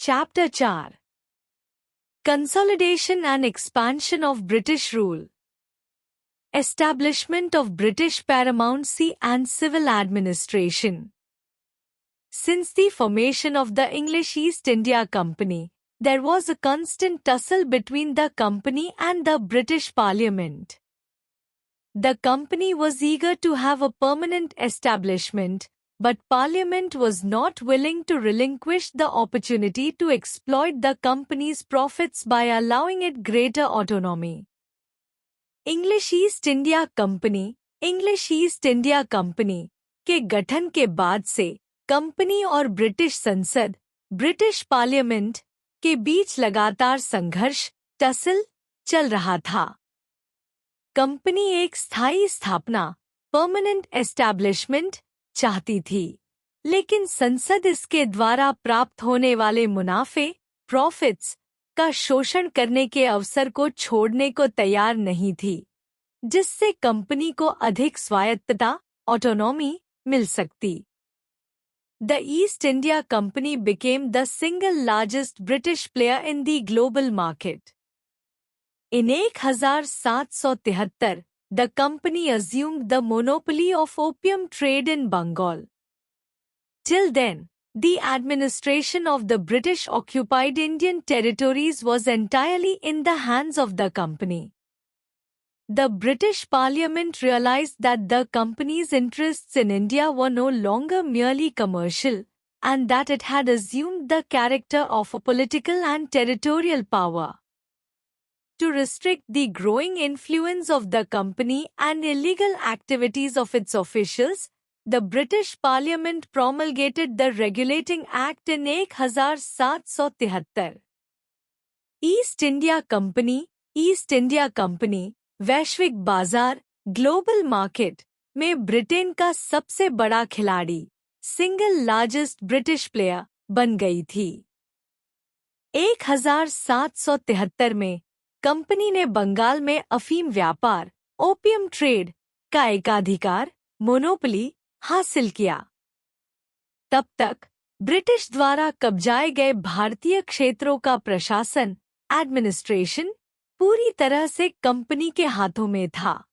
Chapter 4 Consolidation and Expansion of British Rule. Establishment of British paramountcy and civil administration. Since the formation of the English East India Company, there was a constant tussle between the company and the British Parliament. The company was eager to have a permanent establishment, but Parliament was not willing to relinquish the opportunity to exploit the company's profits by allowing it greater autonomy. English east India company के गठन के बाद से company और British संसद, British parliament के बीच लगातार संघर्ष, टसल चल रहा था। कंपनी एक स्थायी स्थापना, परमानेंट एस्टैब्लिशमेंट चाहती थी, लेकिन संसद इसके द्वारा प्राप्त होने वाले मुनाफे, प्रॉफिट्स का शोषण करने के अवसर को छोड़ने को तैयार नहीं थी, जिससे कंपनी को अधिक स्वायत्तता, ऑटोनॉमी मिल सकती। The East India Company became the single largest British player in the global market. In 1773, the company assumed the monopoly of opium trade in Bengal. Till then, the administration of the British-occupied Indian territories was entirely in the hands of the company. The British Parliament realized that the company's interests in India were no longer merely commercial, and that it had assumed the character of a political and territorial power. To restrict the growing influence of the company and illegal activities of its officials, the British Parliament promulgated the Regulating Act in 1773. East India company वैश्विक बाजार, global market में Britain का सबसे बड़ा खिलाड़ी, single largest British player बन गई थी। 1773 में कंपनी ने बंगाल में अफीम व्यापार, ओपियम ट्रेड का एकाधिकार, मोनोपोली हासिल किया। तब तक ब्रिटिश द्वारा कब्जाए गए भारतीय क्षेत्रों का प्रशासन, एडमिनिस्ट्रेशन पूरी तरह से कंपनी के हाथों में था।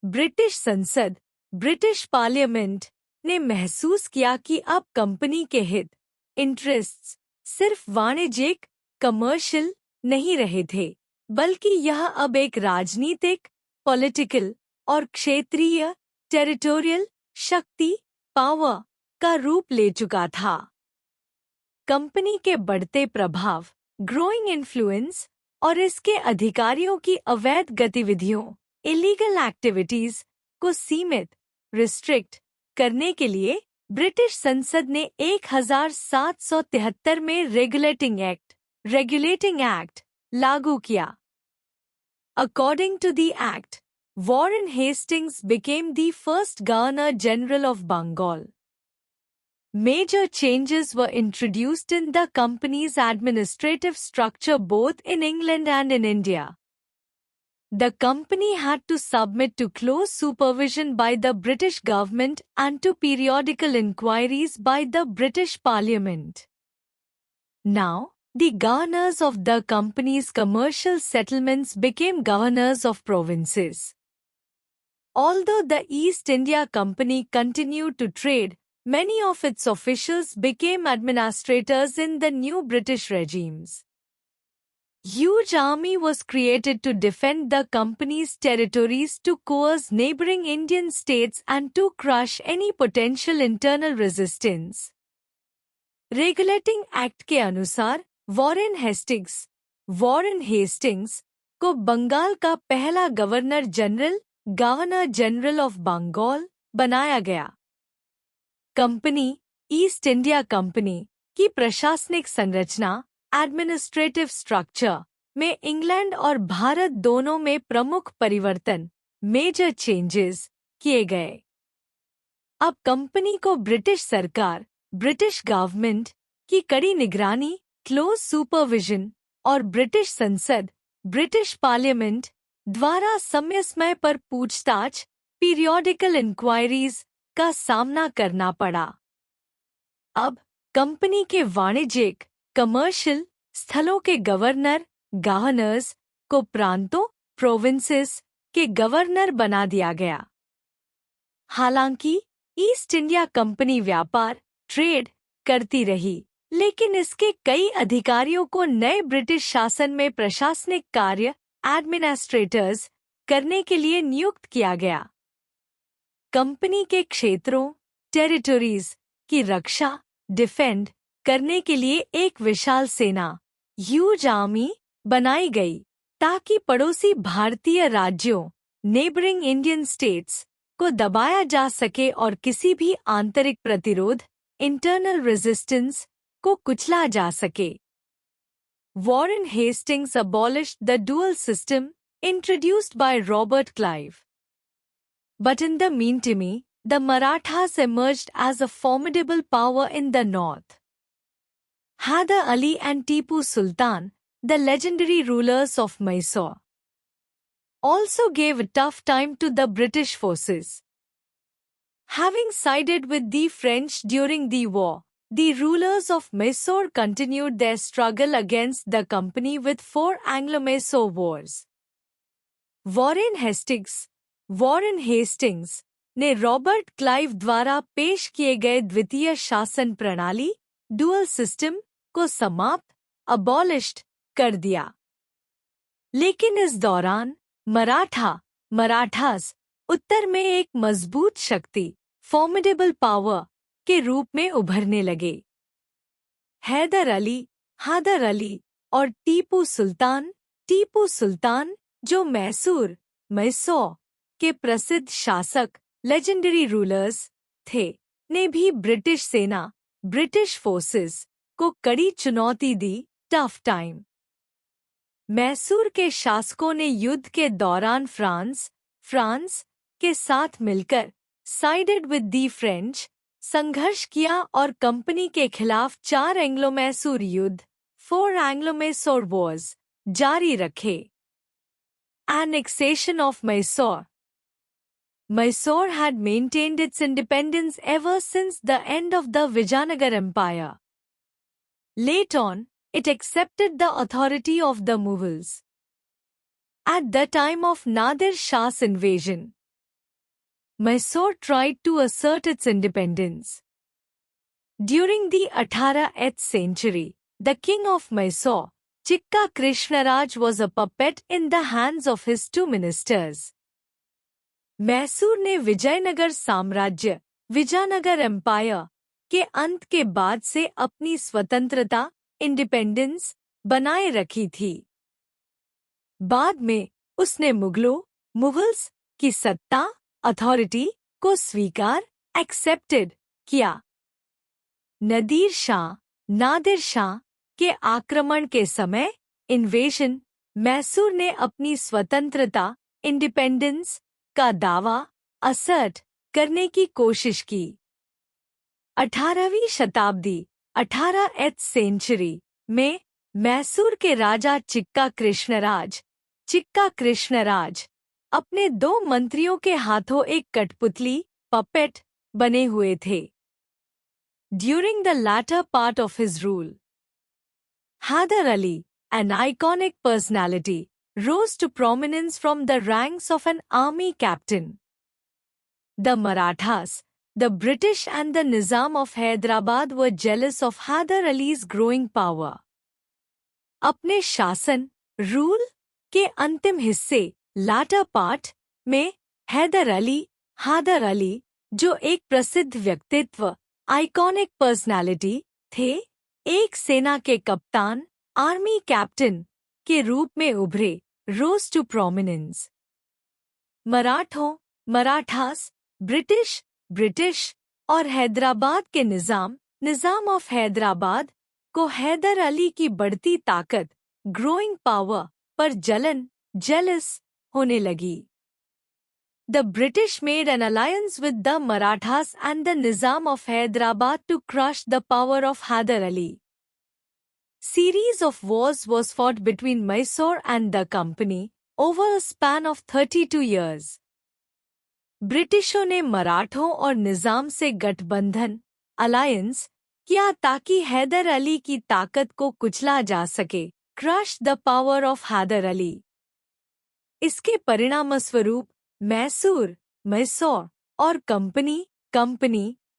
ब्रिटिश संसद, ब्रिटिश पार्लियामेंट ने महसूस किया कि अब कंपनी के हित, इंटरेस्ट्स सिर्फ वाणिज्यिक, कमर्शियल नहीं रहे थे, बल्कि यह अब एक राजनीतिक, पॉलिटिकल और क्षेत्रीय, टेरिटोरियल शक्ति, पावर का रूप ले चुका था। कंपनी के बढ़ते प्रभाव, ग्रोइंग इन्फ्लुएंस और इसके अधिकारियों की अवैध गतिविधियों, इलीगल एक्टिविटीज को सीमित, रिस्ट्रिक्ट करने के लिए ब्रिटिश संसद ने 1773 में रेगुलेटिंग एक्ट लागू किया। According to the act, Warren Hastings became the first Governor General of Bengal. Major changes were introduced in the company's administrative structure both in England and in India. The company had to submit to close supervision by the British government and to periodical inquiries by the British Parliament. Now, the governors of the company's commercial settlements became governors of provinces. Although the East India Company continued to trade, many of its officials became administrators in the new British regimes. Huge army was created to defend the company's territories, to coerce neighboring Indian states and to crush any potential internal resistance. Regulating Act के अनुसार Warren Hastings को बंगाल का पहला governor general of Bengal बनाया गया। Company, east India company की प्रशासनिक संरचना, एडमिनिस्ट्रेटिव स्ट्रक्चर में इंग्लैंड और भारत दोनों में प्रमुख परिवर्तन, मेजर चेंजेस किए गए। अब कंपनी को ब्रिटिश सरकार, ब्रिटिश गवर्नमेंट की कड़ी निगरानी, क्लोज सुपरविजन और ब्रिटिश संसद, ब्रिटिश पार्लियामेंट द्वारा समय पर पूछताछ, पीरियोडिकल इंक्वायरीज का सामना करना पड़ा। अब कंपनी के वाणिज्यिक, कमर्शियल स्थलों के गवर्नर्स को प्रांतों प्रोविंसेस के गवर्नर बना दिया गया। हालांकि ईस्ट इंडिया कंपनी व्यापार ट्रेड करती रही, लेकिन इसके कई अधिकारियों को नए ब्रिटिश शासन में प्रशासनिक कार्य एडमिनिस्ट्रेटर्स करने के लिए नियुक्त किया गया। कंपनी के क्षेत्रों टेरिटरीज की रक्षा डिफेंड करने के लिए एक विशाल सेना ह्यूज आर्मी बनाई गई, ताकि पड़ोसी भारतीय राज्यों नेबरिंग इंडियन स्टेट्स को दबाया जा सके और किसी भी आंतरिक प्रतिरोध इंटरनल रेजिस्टेंस को कुचला जा सके। Warren Hastings abolished the dual system introduced by Robert Clive. But in the meantime, the Marathas emerged as a formidable power in the north. Hyder Ali and Tipu Sultan, the legendary rulers of Mysore, also gave a tough time to the British forces. Having sided with the French during the war, the rulers of Mysore continued their struggle against the company with 4 Anglo-Mysore wars. Warren Hastings ने Robert Clive द्वारा पेश किए गए द्वितीय शासन प्रणाली dual system को समाप्त अबॉलिश्ड कर दिया। लेकिन इस दौरान मराठास उत्तर में एक मजबूत शक्ति फॉर्मिडेबल पावर के रूप में उभरने लगे। हैदर अली और टीपू सुल्तान जो मैसूर के प्रसिद्ध शासक लेजेंडरी रूलर्स थे, ने भी ब्रिटिश फोर्सेस को कड़ी चुनौती दी। Tough time. मैसूर के शासकों ने युद्ध के दौरान फ्रांस के साथ मिलकर साइडेड विद दी फ्रेंच संघर्ष किया और कंपनी के खिलाफ 4 एंग्लो मैसूर युद्ध 4 एंग्लो मैसूर वॉर्स जारी रखे। Annexation of Mysore. Mysore had maintained its independence ever since the end of the Vijayanagar Empire. Late on, it accepted the authority of the Mughals. At the time of Nadir Shah's invasion, Mysore tried to assert its independence. During the 18th century, the king of Mysore, Chikka Krishnaraj, was a puppet in the hands of his 2 ministers. Mysore ने Vijayanagar empire के अंत के बाद से अपनी स्वतंत्रता independence बनाए रखी थी। बाद में उसने मुगल्स की सत्ता अथॉरिटी को स्वीकार एक्सेप्टेड किया। नादिर शाह के आक्रमण के समय इन्वेशन मैसूर ने अपनी स्वतंत्रता इंडिपेंडेंस का दावा असर्ट करने की कोशिश की। 18वीं शताब्दी 18th सेंचुरी में मैसूर के राजा चिक्का कृष्णराज अपने 2 मंत्रियों के हाथों एक कठपुतली पपेट बने हुए थे। During the latter part of his rule, Hyder Ali, an iconic personality, rose to prominence from the ranks of an army captain. The Marathas, the British and the Nizam of Hyderabad were jealous of Hyder Ali's growing power. अपने शासन rule के अंतिम हिस्से लाटर part में हैदर अली जो एक प्रसिद्ध व्यक्तित्व आइकॉनिक पर्सनालिटी थे, एक सेना के कप्तान आर्मी कैप्टन के रूप में उभरे। रोज टू प्रोमिनेंस। मराठास ब्रिटिश और हैदराबाद के निजाम ऑफ हैदराबाद को हैदर अली की बढ़ती ताकत ग्रोइंग पावर पर जेलस होने लगी। The British made an alliance with the Marathas and the Nizam of Hyderabad to crush the power of Hyder Ali. Series of wars was fought between Mysore and the company over a span of 32 years. ब्रिटिशों ने मराठों और निजाम से गठबंधन alliance किया ताकि हैदर अली की ताकत को कुचला जा सके। Crush the power of Hyder Ali. इसके परिणामस्वरूप मैसूर और कंपनी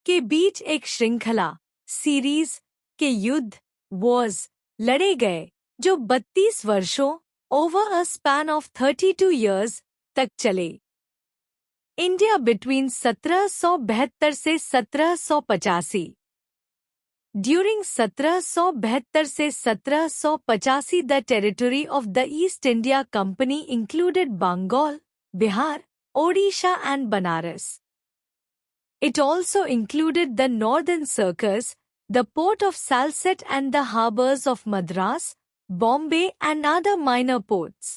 के बीच एक श्रृंखला सीरीज के युद्ध वॉर्स लड़े गए जो 32 वर्षों over a span of 32 years तक चले। इंडिया बिटवीन 1772 से 1785। ड्यूरिंग 1772 से 1785 the territory of the East India Company included Bengal, Bihar, Odisha and Banaras. It also included the northern circus, the port of Salsette and the harbours of Madras, Bombay and other minor ports.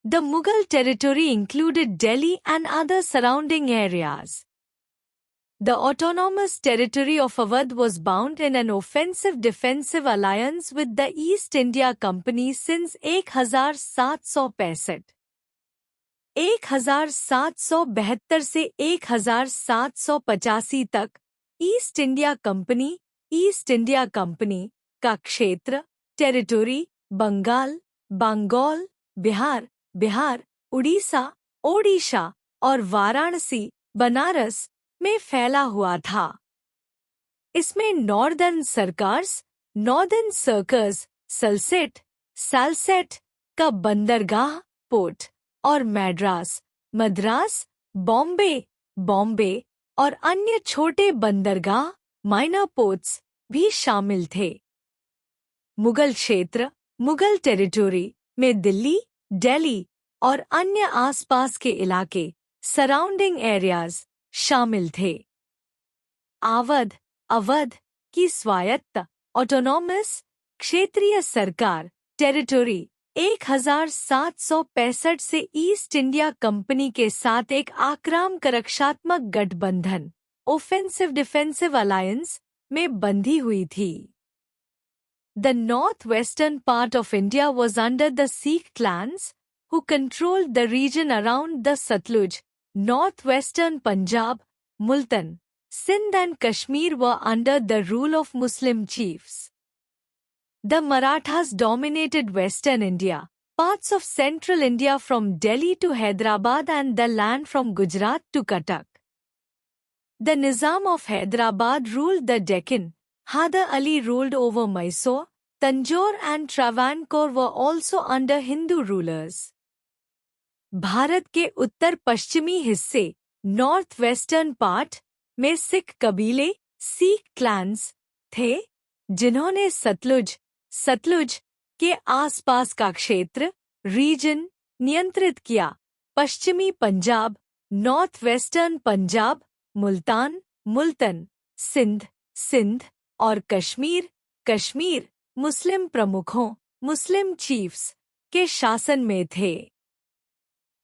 The Mughal territory included Delhi and other surrounding areas. The autonomous territory of Awadh was bound in an offensive-defensive alliance with the East India Company since 1765। 1772 से 1785 तक east India company का क्षेत्र territory Bengal, Bihar, Odisha और वाराणसी, बनारस में फैला हुआ था। इसमें नॉर्दर्न सर्कस सालसेट का बंदरगाह पोर्ट और मद्रास, बॉम्बे और अन्य छोटे बंदरगाह माइनर पोर्ट्स भी शामिल थे। मुगल टेरिटोरी में दिल्ली और अन्य आसपास के इलाके सराउंडिंग एरियाज शामिल थे। अवध की स्वायत्त ऑटोनॉमस क्षेत्रीय सरकार टेरिटोरी 1765 से ईस्ट इंडिया कंपनी के साथ एक आक्रामक रक्षात्मक गठबंधन ऑफेंसिव डिफेंसिव अलायंस में बंधी हुई थी। The northwestern part of India was under the Sikh clans, who controlled the region around the Satluj. Northwestern Punjab, Multan, Sindh and Kashmir were under the rule of Muslim chiefs. The Marathas dominated western India, parts of central India from Delhi to Hyderabad and the land from Gujarat to Cuttack. The Nizam of Hyderabad ruled the Deccan. Hyder Ali ruled over Mysore. Tanjore and Travancore were also under Hindu rulers. Bharat के उत्तर पश्चिमी हिस्से north western part में सिख कबीले Sikh clans थे, जिन्होंने सतलुज के आसपास का क्षेत्र रीजन नियंत्रित किया। पश्चिमी पंजाब, नॉर्थ वेस्टर्न पंजाब, मुल्तान, सिंध और कश्मीर मुस्लिम प्रमुखों मुस्लिम चीफ्स के शासन में थे।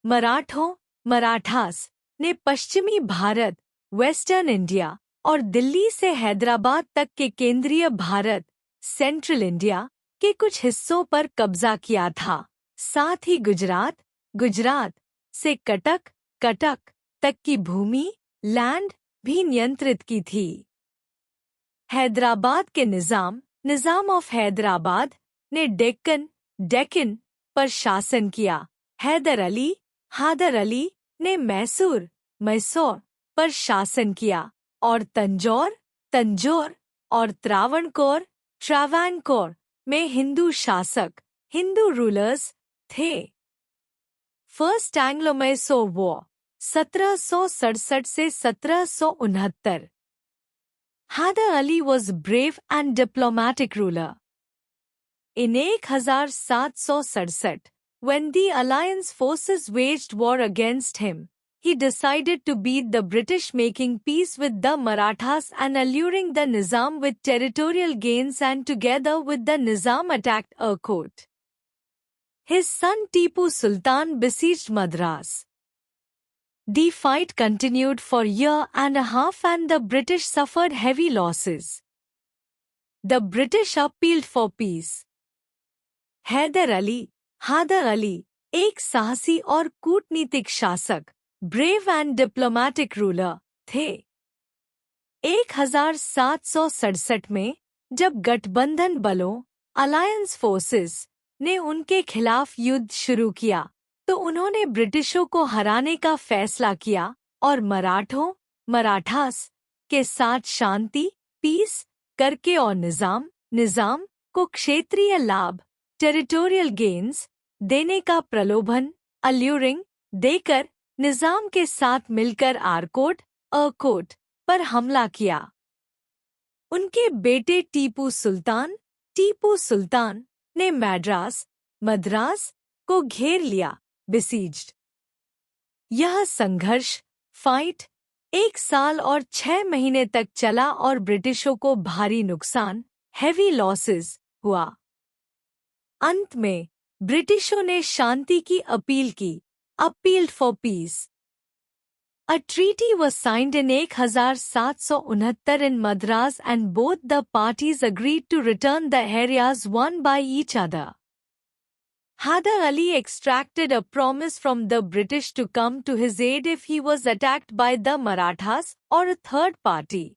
मराठास ने पश्चिमी भारत, वेस्टर्न इंडिया और दिल्ली से हैदराबाद तक के केंद्रीय भारत, सेंट्रल इंडिया के कुछ हिस्सों पर कब्जा किया था। साथ ही गुजरात से कटक तक की भूमि लैंड भी नियंत्रित की थी। हैदराबाद के निजाम ऑफ हैदराबाद ने डेक्कन पर शासन किया। हैदर अली ने मैसूर पर शासन किया और तंजौर और त्रावणकोर में हिंदू रूलर्स थे। फर्स्ट एंग्लो-मैसूर वॉर 1767 से 1769। Hyder Ali was brave and diplomatic ruler. In 1767, when the alliance forces waged war against him, he decided to beat the British, making peace with the Marathas and alluring the Nizam with territorial gains, and together with the Nizam attacked Erkot. His son Tipu Sultan besieged Madras. The fight continued for a year and a half and the British suffered heavy losses. The British appealed for peace. Haider Ali एक साहसी और कूटनीतिक शासक, brave and diplomatic ruler थे। 1767 में जब गठबंधन बलों अलायंस फोर्सेस ने उनके खिलाफ युद्ध शुरू किया तो उन्होंने ब्रिटिशों को हराने का फैसला किया और मराठास के साथ शांति पीस करके और निजाम को क्षेत्रीय लाभ टेरिटोरियल गेन्स देने का प्रलोभन अल्यूरिंग देकर निजाम के साथ मिलकर अरकोट पर हमला किया। उनके बेटे टीपू सुल्तान ने मद्रास को घेर लिया बिसीज्ड। यह संघर्ष फाइट 1 साल और 6 महीने तक चला और ब्रिटिशों को भारी नुकसान हेवी लॉसेस हुआ। अंत में ब्रिटिशों ने शांति की अपील की appealed for piece. A treaty was signed in 1769 in Madras and both the parties agreed to return the areas won by each other. Hyder Ali extracted a promise from the British to come to his aid if he was attacked by the Marathas or a third party.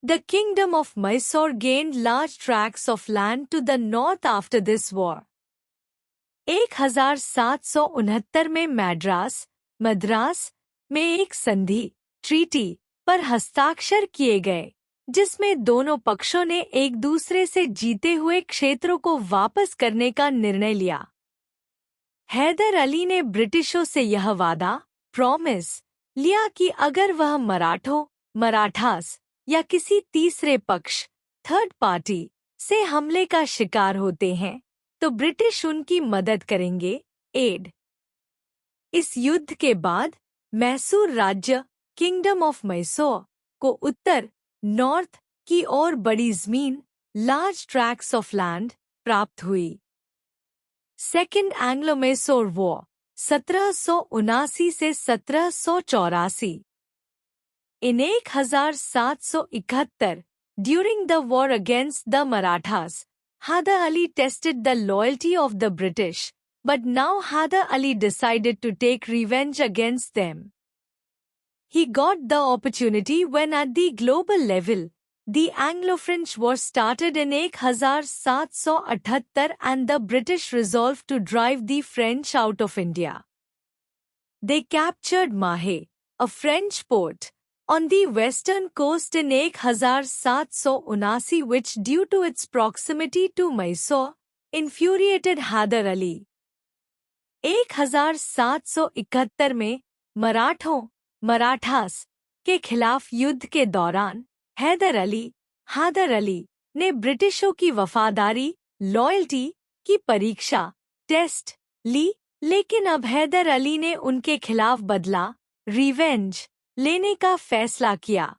The kingdom of Mysore gained large tracts of land to the north after this war. 1769 में मद्रास में एक संधि treaty पर हस्ताक्षर किए गए जिसमें दोनों पक्षों ने एक दूसरे से जीते हुए क्षेत्रों को वापस करने का निर्णय लिया। हैदर अली ने ब्रिटिशों से यह वादा प्रॉमिस लिया कि अगर वह मराठास या किसी तीसरे पक्ष थर्ड पार्टी से हमले का शिकार होते हैं तो ब्रिटिश उनकी मदद करेंगे एड। इस युद्ध के बाद मैसूर राज्य किंगडम ऑफ मैसूर को उत्तर नॉर्थ की ओर बड़ी जमीन लार्ज ट्रैक्ट्स ऑफ लैंड प्राप्त हुई। सेकेंड एंग्लो मैसूर वॉर 1779 से 1784। In 1771, during the war against the Marathas, Hyder Ali tested the loyalty of the British, but now Hyder Ali decided to take revenge against them. He got the opportunity when at the global level, the Anglo-French War started in 1778 and the British resolved to drive the French out of India. They captured Mahe, a French port, on the western coast in 1779 which due to its proximity to Mysore, infuriated Hyder Ali. 1771 में मराठास के खिलाफ युद्ध के दौरान हैदर अली ने ब्रिटिशों की वफादारी लॉयल्टी की परीक्षा टेस्ट ली, लेकिन अब हैदर अली ने उनके खिलाफ बदला रिवेंज लेने का फैसला किया।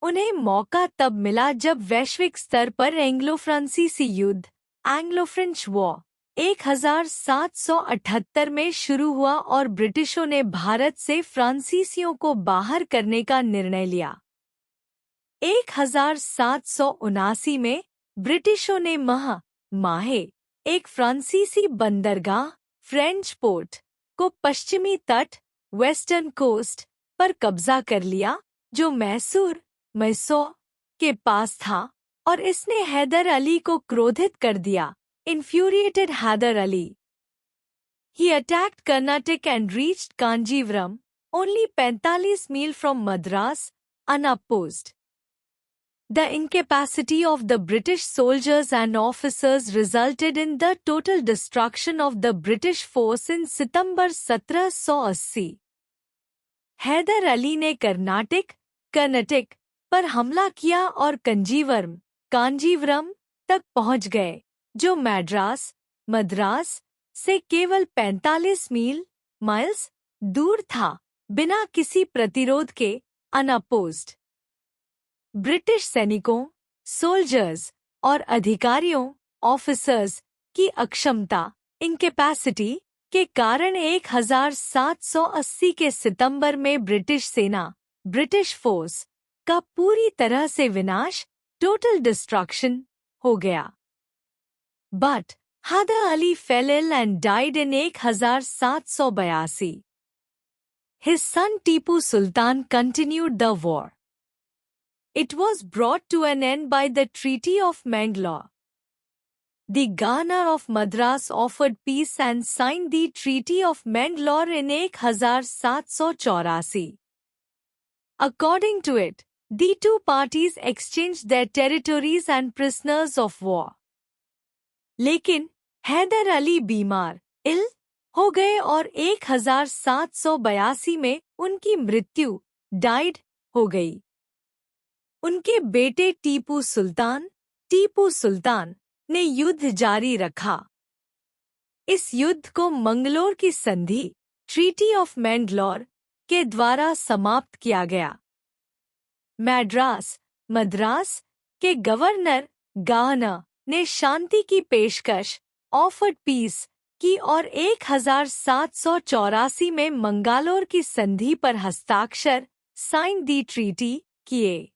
उन्हें मौका तब मिला जब वैश्विक स्तर पर एंग्लो फ्रांसीसी युद्ध एंग्लो फ्रेंच वॉर 1778 में शुरू हुआ और ब्रिटिशों ने भारत से फ्रांसीसियों को बाहर करने का निर्णय लिया। 1779 में ब्रिटिशों ने माहे एक फ्रांसीसी बंदरगाह फ्रेंच पोर्ट को पश्चिमी तट वेस्टर्न कोस्ट पर कब्जा कर लिया जो मैसूर के पास था और इसने हैदर अली को क्रोधित कर दिया। Infuriated Hyder Ali. He attacked Karnataka and reached Kanjivaram, only 45 miles from Madras, unopposed. The incapacity of the British soldiers and officers resulted in the total destruction of the British force in September 1780. Haider Ali ने कर्नाटक पर हमला किया और कांजीवरम तक पहुंच गए जो मद्रास से केवल 45 माइल्स दूर था, बिना किसी प्रतिरोध के अनअपोज्ड। ब्रिटिश सैनिकों सोल्जर्स और अधिकारियों ऑफिसर्स की अक्षमता इनकैपेसिटी के कारण 1780 के सितंबर में ब्रिटिश फोर्स का पूरी तरह से विनाश टोटल डिस्ट्रक्शन हो गया। But Hyder Ali fell ill and died in 1782. His son Tipu Sultan continued the war. It was brought to an end by the Treaty of Mangalore. The Governor of Madras offered peace and signed the Treaty of Mangalore in 1784. According to it, the two parties exchanged their territories and prisoners of war. लेकिन हैदर अली बीमार इल हो गए और 1782 में उनकी मृत्यु died हो गई। उनके बेटे टीपू सुल्तान ने युद्ध जारी रखा। इस युद्ध को मंगलोर की संधि ट्रीटी ऑफ मैंगलोर के द्वारा समाप्त किया गया। मद्रास के गवर्नर गार्नर ने शांति की पेशकश ऑफर्ड पीस की और 1784 में मंगलोर की संधि पर हस्ताक्षर साइन दी ट्रीटी किए।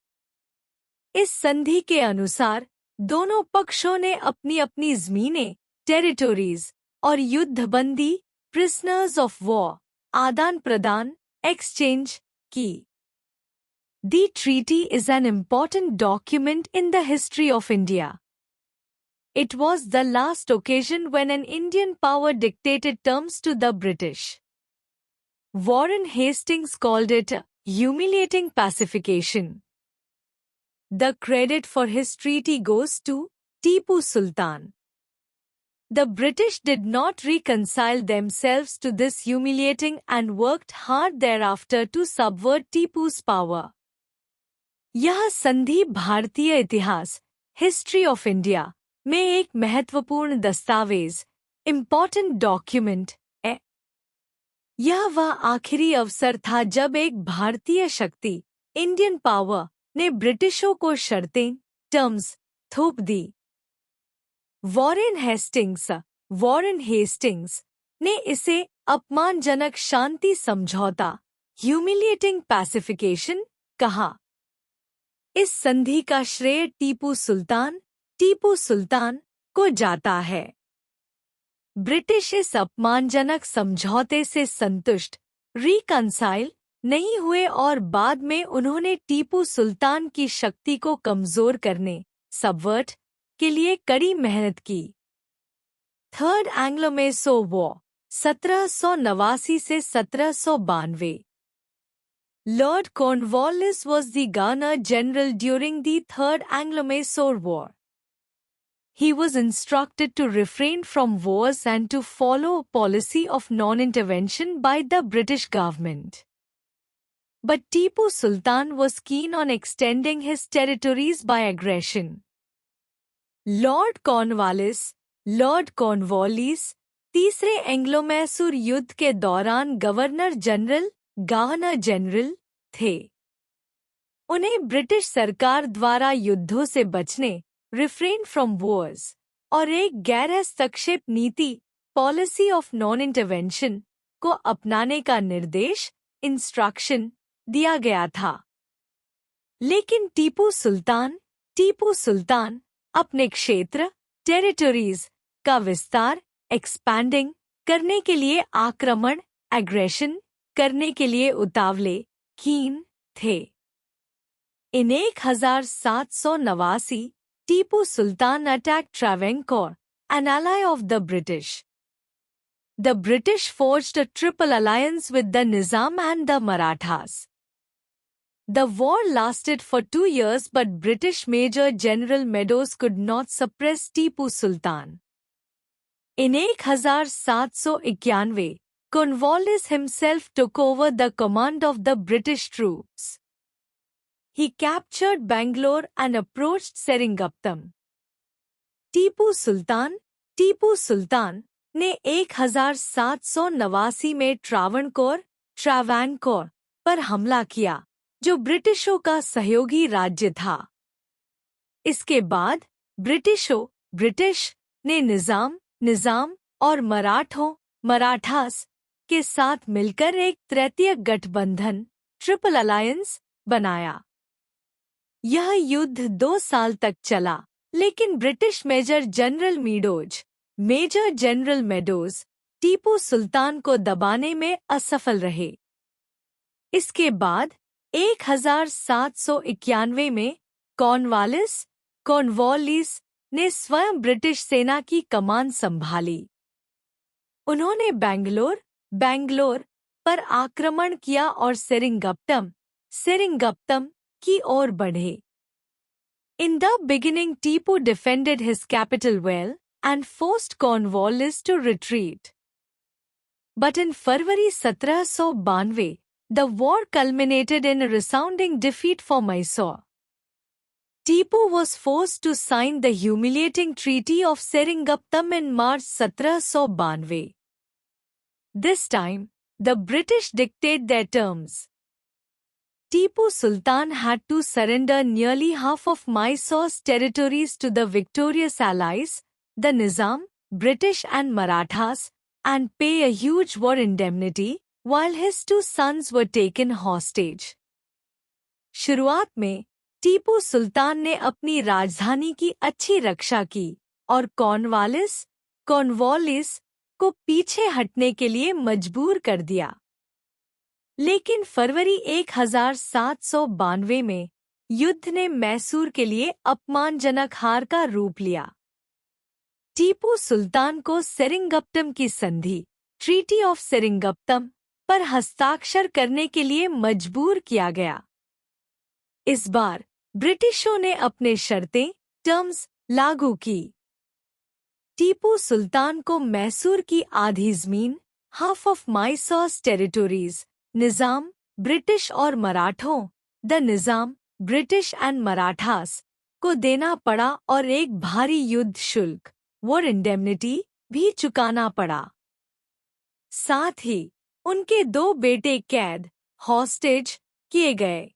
इस संधि के अनुसार दोनों पक्षों ने अपनी अपनी जमीनें, टेरिटोरीज और युद्धबंदी प्रिजनर्स ऑफ वॉर आदान प्रदान एक्सचेंज की। The treaty is an important document in the history of India. It was the last occasion when an Indian power dictated terms to the British. Warren Hastings called it a humiliating pacification. The credit for his treaty goes to Tipu Sultan. The British did not reconcile themselves to this humiliating and worked hard thereafter to subvert Tipu's power. यह संधि भारतीय इतिहास history of India में एक महत्वपूर्ण दस्तावेज important document है। यह वह आखिरी अवसर था जब एक भारतीय शक्ति इंडियन पावर ने ब्रिटिशों को शर्तें टर्म्स थोप दी। वॉरेन हेस्टिंग्स ने इसे अपमानजनक शांति समझौता ह्यूमिलिएटिंग पैसिफिकेशन कहा। इस संधि का श्रेय टीपू सुल्तान को जाता है। ब्रिटिश इस अपमानजनक समझौते से संतुष्ट रिकंसाइल नहीं हुए और बाद में उन्होंने टीपू सुल्तान की शक्ति को कमजोर करने सबवर्ट के लिए कड़ी मेहनत की। थर्ड एंग्लो मैसो वॉर 1789 से 1792। Lord Cornwallis was the Governor-General during the Third Anglo-Mysore War. He was instructed to refrain from wars and to follow a policy of non-intervention by the British government. But Tipu Sultan was keen on extending his territories by aggression. Lord Cornwallis तीसरे एंग्लो-मैसूर युद्ध के दौरान governor general थे। उन्हें British सरकार द्वारा युद्धों से बचने रिफ्रेन फ्रॉम वॉर्स और एक गैर हस्तक्षेप नीति पॉलिसी ऑफ नॉन इंटरवेंशन को अपनाने का निर्देश इंस्ट्रक्शन दिया गया था। लेकिन टीपू सुल्तान अपने क्षेत्र टेरिटोरीज का विस्तार एक्सपैंडिंग करने के लिए आक्रमण एग्रेशन करने के लिए उतावले कीन थे। इन 1789 Tipu Sultan attack ट्रावेंकोर, an ally of the British. The British forged a triple alliance with the Nizam and the Marathas. The war lasted for 2 years, but British Major General Meadows could not suppress Tipu Sultan. In 1791, Cornwallis himself took over the command of the British troops. He captured Bangalore and approached Seringapatam. Tipu Sultan ने 1789 में ट्रावनकोर पर हमला किया, जो ब्रिटिशों का सहयोगी राज्य था। इसके बाद ब्रिटिश ने निजाम और मराठास के साथ मिलकर एक तृतीय गठबंधन ट्रिपल अलायंस बनाया। यह युद्ध 2 साल तक चला, लेकिन British major general Meadows Tipu Sultan को दबाने में असफल रहे। इसके बाद 1791 में कॉर्नवालिस ने स्वयं ब्रिटिश सेना की कमान संभाली। उन्होंने बैंगलोर पर आक्रमण किया और सेरिंगपट्टम की ओर बढ़े। In the beginning, Tipu defended his capital well and forced Cornwallis to retreat. But in February 1792, the war culminated in a resounding defeat for Mysore. Tipu was forced to sign the humiliating Treaty of Seringapattam in March 1792. This time, the British dictate their terms. Tipu Sultan had to surrender nearly half of Mysore's territories to the victorious allies, the Nizam, British and Marathas, and pay a huge war indemnity, while his two sons were taken hostage. शुरुआत में टीपू सुल्तान ने अपनी राजधानी की अच्छी रक्षा की और Cornwallis को पीछे हटने के लिए मजबूर कर दिया। लेकिन फरवरी 1792 में युद्ध ने मैसूर के लिए अपमानजनक हार का रूप लिया। टीपू सुल्तान को सेरिंगपट्टम की संधि ट्रीटी ऑफ सेरिंगपट्टम पर हस्ताक्षर करने के लिए मजबूर किया गया। इस बार ब्रिटिशों ने अपने टर्म्स लागू की। टीपू सुल्तान को मैसूर की आधी जमीन, half of Mysore's territories, Nizam, British और मराठों, the Nizam, British and Marathas को देना पड़ा और एक भारी युद्ध शुल्क, वॉर इंडेमनिटी, भी चुकाना पड़ा। साथ ही उनके दो बेटे कैद, हॉस्टेज किए गए।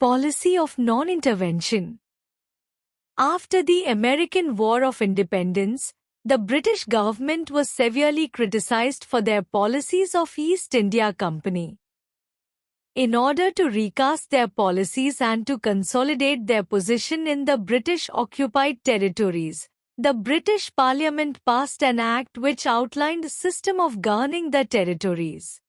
Policy of non-intervention. After the American War of Independence, the British government was severely criticized for their policies of East India Company. In order to recast their policies and to consolidate their position in the British-occupied territories, the British Parliament passed an act which outlined a system of governing the territories.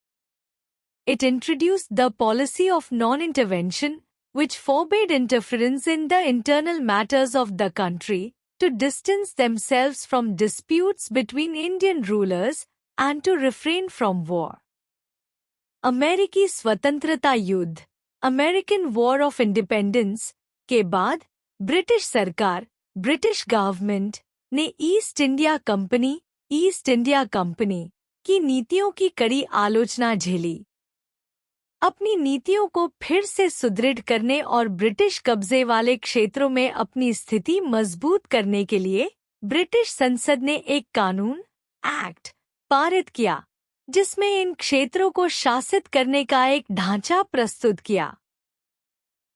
It introduced the policy of non-intervention, which forbade interference in the internal matters of the country, to distance themselves from disputes between Indian rulers, and to refrain from war. अमेरिकी स्वतंत्रता युद्ध, American war of independence के बाद British सरकार, British government ने east India company की नीतियों की कड़ी आलोचना झेली। अपनी नीतियों को फिर से सुदृढ़ करने और ब्रिटिश कब्जे वाले क्षेत्रों में अपनी स्थिति मजबूत करने के लिए ब्रिटिश संसद ने एक कानून एक्ट पारित किया, जिसमें इन क्षेत्रों को शासित करने का एक ढांचा प्रस्तुत किया।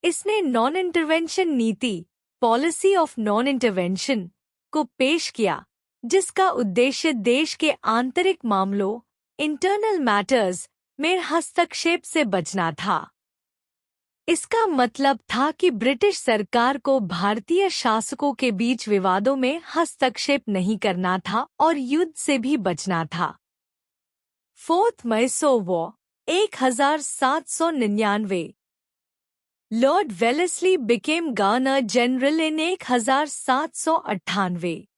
इसने नॉन इंटरवेंशन नीति, पॉलिसी ऑफ नॉन इंटरवेंशन, को पेश किया, जिसका उद्देश्य देश के आंतरिक मामलों, इंटरनल मैटर्स, में हस्तक्षेप से बचना था। इसका मतलब था कि ब्रिटिश सरकार को भारतीय शासकों के बीच विवादों में हस्तक्षेप नहीं करना था और युद्ध से भी बचना था। Fourth Mysore war 1799। Lord Wellesley became governor general in 1798.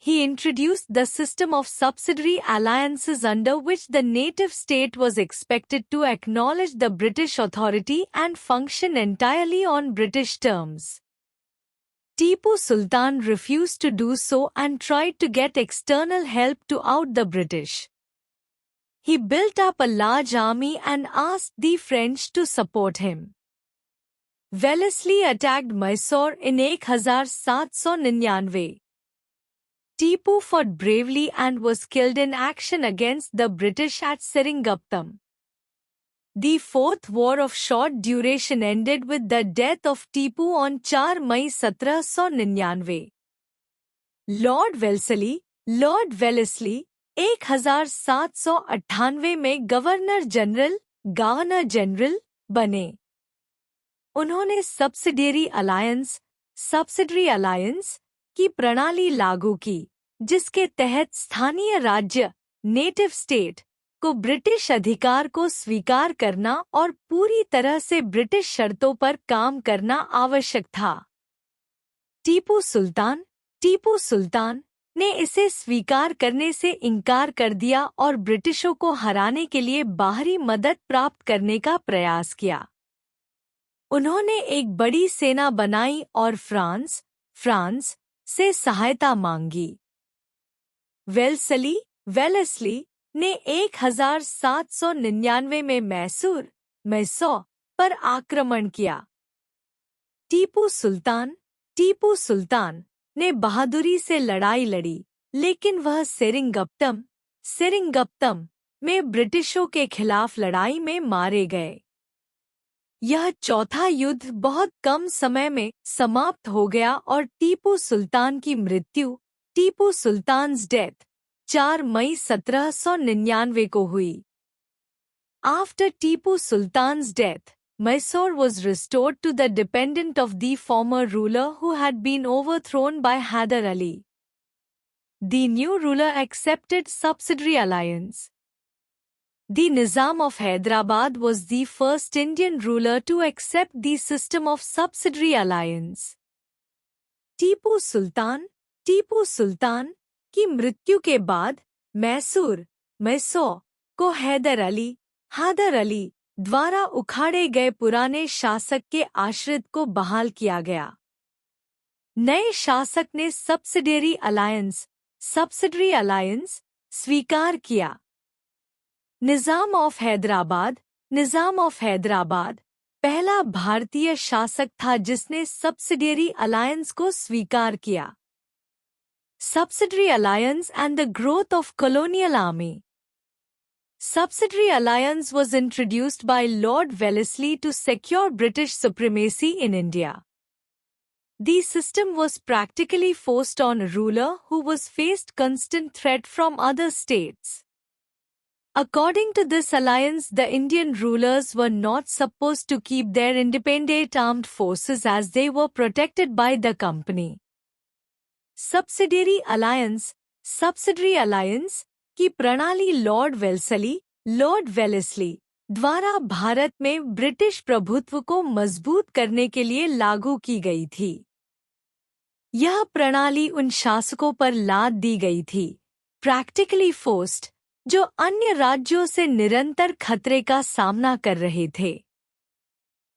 He introduced the system of subsidiary alliances under which the native state was expected to acknowledge the British authority and function entirely on British terms. Tipu Sultan refused to do so and tried to get external help to out the British. He built up a large army and asked the French to support him. Wellesley attacked Mysore in 1799. Tipu fought bravely and was killed in action against the British at Seringapattam. The Fourth War of short duration ended with the death of Tipu on 4 May 1799. Lord Wellesley 1798 में governor general बने। उन्होंने subsidiary alliance की प्रणाली लागू की, जिसके तहत स्थानीय राज्य, नेटिव स्टेट, को ब्रिटिश अधिकार को स्वीकार करना और पूरी तरह से ब्रिटिश शर्तों पर काम करना आवश्यक था। टीपू सुल्तान ने इसे स्वीकार करने से इनकार कर दिया और ब्रिटिशों को हराने के लिए बाहरी मदद प्राप्त करने का प्रयास किया। उन्होंने एक बड़ी सेना बनाई और फ्रांस से सहायता मांगी। वेलेस्ली ने 1799 में मैसूर पर आक्रमण किया। टीपू सुल्तान ने बहादुरी से लड़ाई लड़ी, लेकिन वह सेरिंगपटम में ब्रिटिशों के खिलाफ लड़ाई में मारे गए। यह चौथा युद्ध बहुत कम समय में समाप्त हो गया और टीपू सुल्तान की मृत्यु, टीपू सुल्तान्स डेथ, 4 मई 1799 को हुई। After Tipu Sultan's death, Mysore was restored to the dependent of the former ruler who had been overthrown by Hyder Ali. The new ruler accepted subsidiary alliance. The Nizam of Hyderabad was the first Indian ruler to accept the system of subsidiary alliance. Tipu Sultan की मृत्यु के बाद मैसूर को हैदर अली द्वारा उखाड़े गए पुराने शासक के आश्रित को बहाल किया गया। नए शासक ने सब्सिडियरी अलायंस स्वीकार किया। निजाम ऑफ हैदराबाद पहला भारतीय शासक था जिसने सब्सिडियरी अलायंस को स्वीकार किया। Subsidiary alliance and the growth of colonial army. Subsidiary alliance was introduced by Lord Wellesley to secure British supremacy in India. The system was practically forced on a ruler who was faced constant threat from other states. According to this alliance, the Indian rulers were not supposed to keep their independent armed forces as they were protected by the company. Subsidiary alliance की प्रणाली Lord Wellesley द्वारा भारत में British प्रभुत्व को मजबूत करने के लिए लागू की गई थी। यह प्रणाली उन शासकों पर लाद दी गई थी, प्रैक्टिकली फोर्स्ड, जो अन्य राज्यों से निरंतर खतरे का सामना कर रहे थे।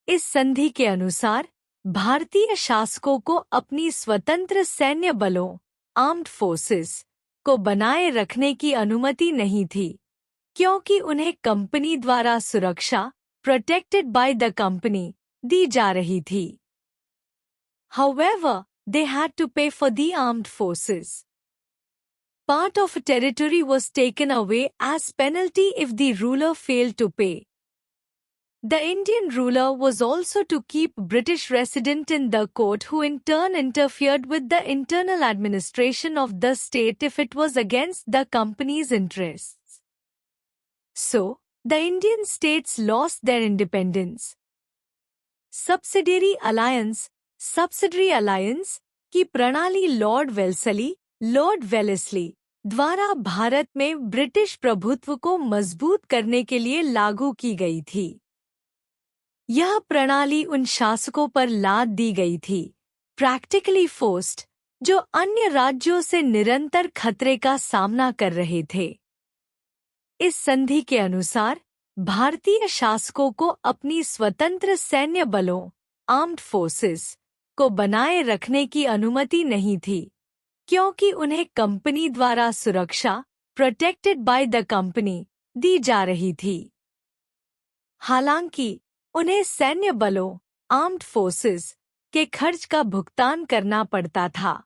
इस संधि के अनुसार भारतीय शासकों को अपनी स्वतंत्र सैन्य बलों आर्म्ड फोर्सेस को बनाए रखने की अनुमति नहीं थी, क्योंकि उन्हें कंपनी द्वारा सुरक्षा प्रोटेक्टेड बाय द कंपनी दी जा रही थी। However, they had to pay for the armed forces. Part of territory was taken away as penalty if the ruler failed to pay. The Indian ruler was also to keep British resident in the court who in turn interfered with the internal administration of the state if it was against the company's interests. So, the Indian states lost their independence. Subsidiary alliance की प्रणाली Lord Wellesley द्वारा भारत में British प्रभुत्व को मजबूत करने के लिए लागू की गई थी। यह प्रणाली उन शासकों पर लाद दी गई थी, प्रैक्टिकली फोर्स्ड, जो अन्य राज्यों से निरंतर खतरे का सामना कर रहे थे। इस संधि के अनुसार भारतीय शासकों को अपनी स्वतंत्र सैन्य बलों आर्म्ड फोर्सेस को बनाए रखने की अनुमति नहीं थी, क्योंकि उन्हें कंपनी द्वारा सुरक्षा प्रोटेक्टेड बाय द कंपनी दी जा रही थी। हालांकि उन्हें सैन्य बलों आर्म्ड फोर्सेस के खर्च का भुगतान करना पड़ता था।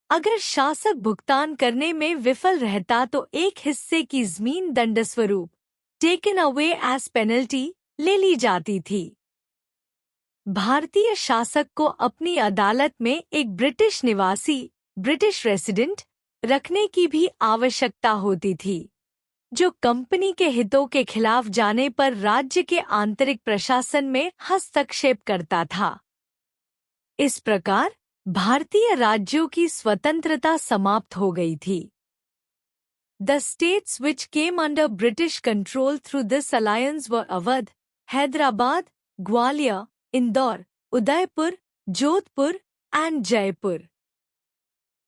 अगर शासक भुगतान करने में विफल रहता तो एक हिस्से की जमीन दंडस्वरूप टेकन अवे एज पेनल्टी ले ली जाती थी। भारतीय शासक को अपनी अदालत में एक ब्रिटिश रेसिडेंट रखने की भी आवश्यकता होती थी, जो कंपनी के हितों के खिलाफ जाने पर राज्य के आंतरिक प्रशासन में हस्तक्षेप करता था। इस प्रकार भारतीय राज्यों की स्वतंत्रता समाप्त हो गई थी। The states which came under British control through this alliance were Awadh, Hyderabad, Gwalior, Indore, Udaipur, Jodhpur, and Jaipur.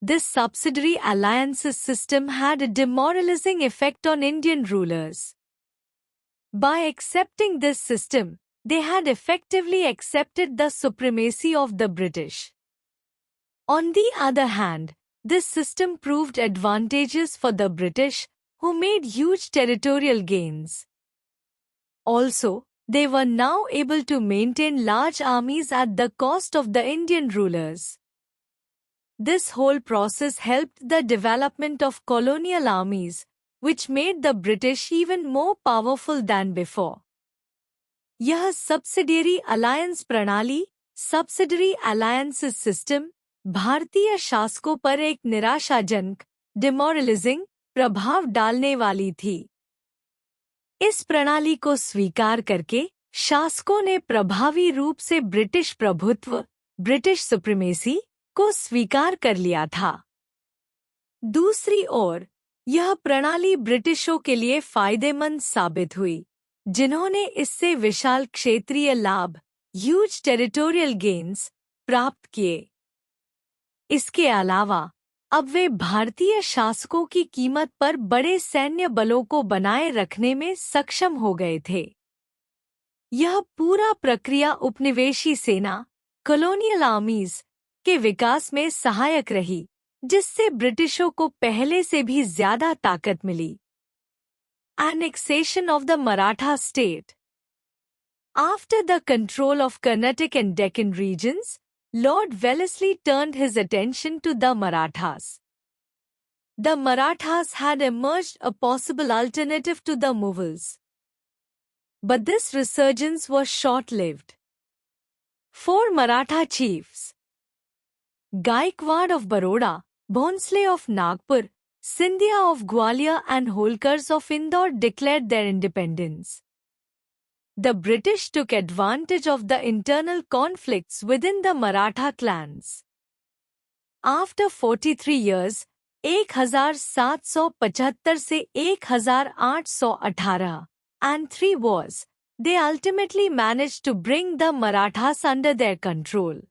This subsidiary alliances system had a demoralizing effect on Indian rulers. By accepting this system, they had effectively accepted the supremacy of the British. On the other hand, this system proved advantageous for the British, who made huge territorial gains. Also, they were now able to maintain large armies at the cost of the Indian rulers. This whole process helped the development of colonial armies, which made the British even more powerful than before. यह subsidiary alliance प्रणाली, subsidiary alliances system, भारतीय शासकों पर एक निराशाजनक, demoralizing प्रभाव डालने वाली थी। इस प्रणाली को स्वीकार करके शासकों ने प्रभावी रूप से ब्रिटिश प्रभुत्व, ब्रिटिश सुप्रीमेसी को स्वीकार कर लिया था। दूसरी ओर, यह प्रणाली ब्रिटिशों के लिए फायदेमंद साबित हुई, जिन्होंने इससे विशाल क्षेत्रीय लाभ, ह्यूज टेरिटोरियल गेन्स, प्राप्त किए। इसके अलावा, अब वे भारतीय शासकों की कीमत पर बड़े सैन्य बलों को बनाए रखने में सक्षम हो गए थे। यह पूरा प्रक्रिया उपनिवेशी सेना, कॉलोनियल आर्मीज, के विकास में सहायक रही, जिससे ब्रिटिशों को पहले से भी ज्यादा ताकत मिली। Annexation of the Maratha state. After the control of Carnatic and Deccan regions, Lord Wellesley turned his attention to the Marathas. The Marathas had emerged a possible alternative to the Mughals. But this resurgence was short-lived. Four Maratha chiefs, Gaikwad of Baroda, Bhonsle of Nagpur, Scindia of Gwalior and Holkars of Indore declared their independence. The British took advantage of the internal conflicts within the Maratha clans. After 43 years, 1775 से 1818 and 3 wars, they ultimately managed to bring the Marathas under their control.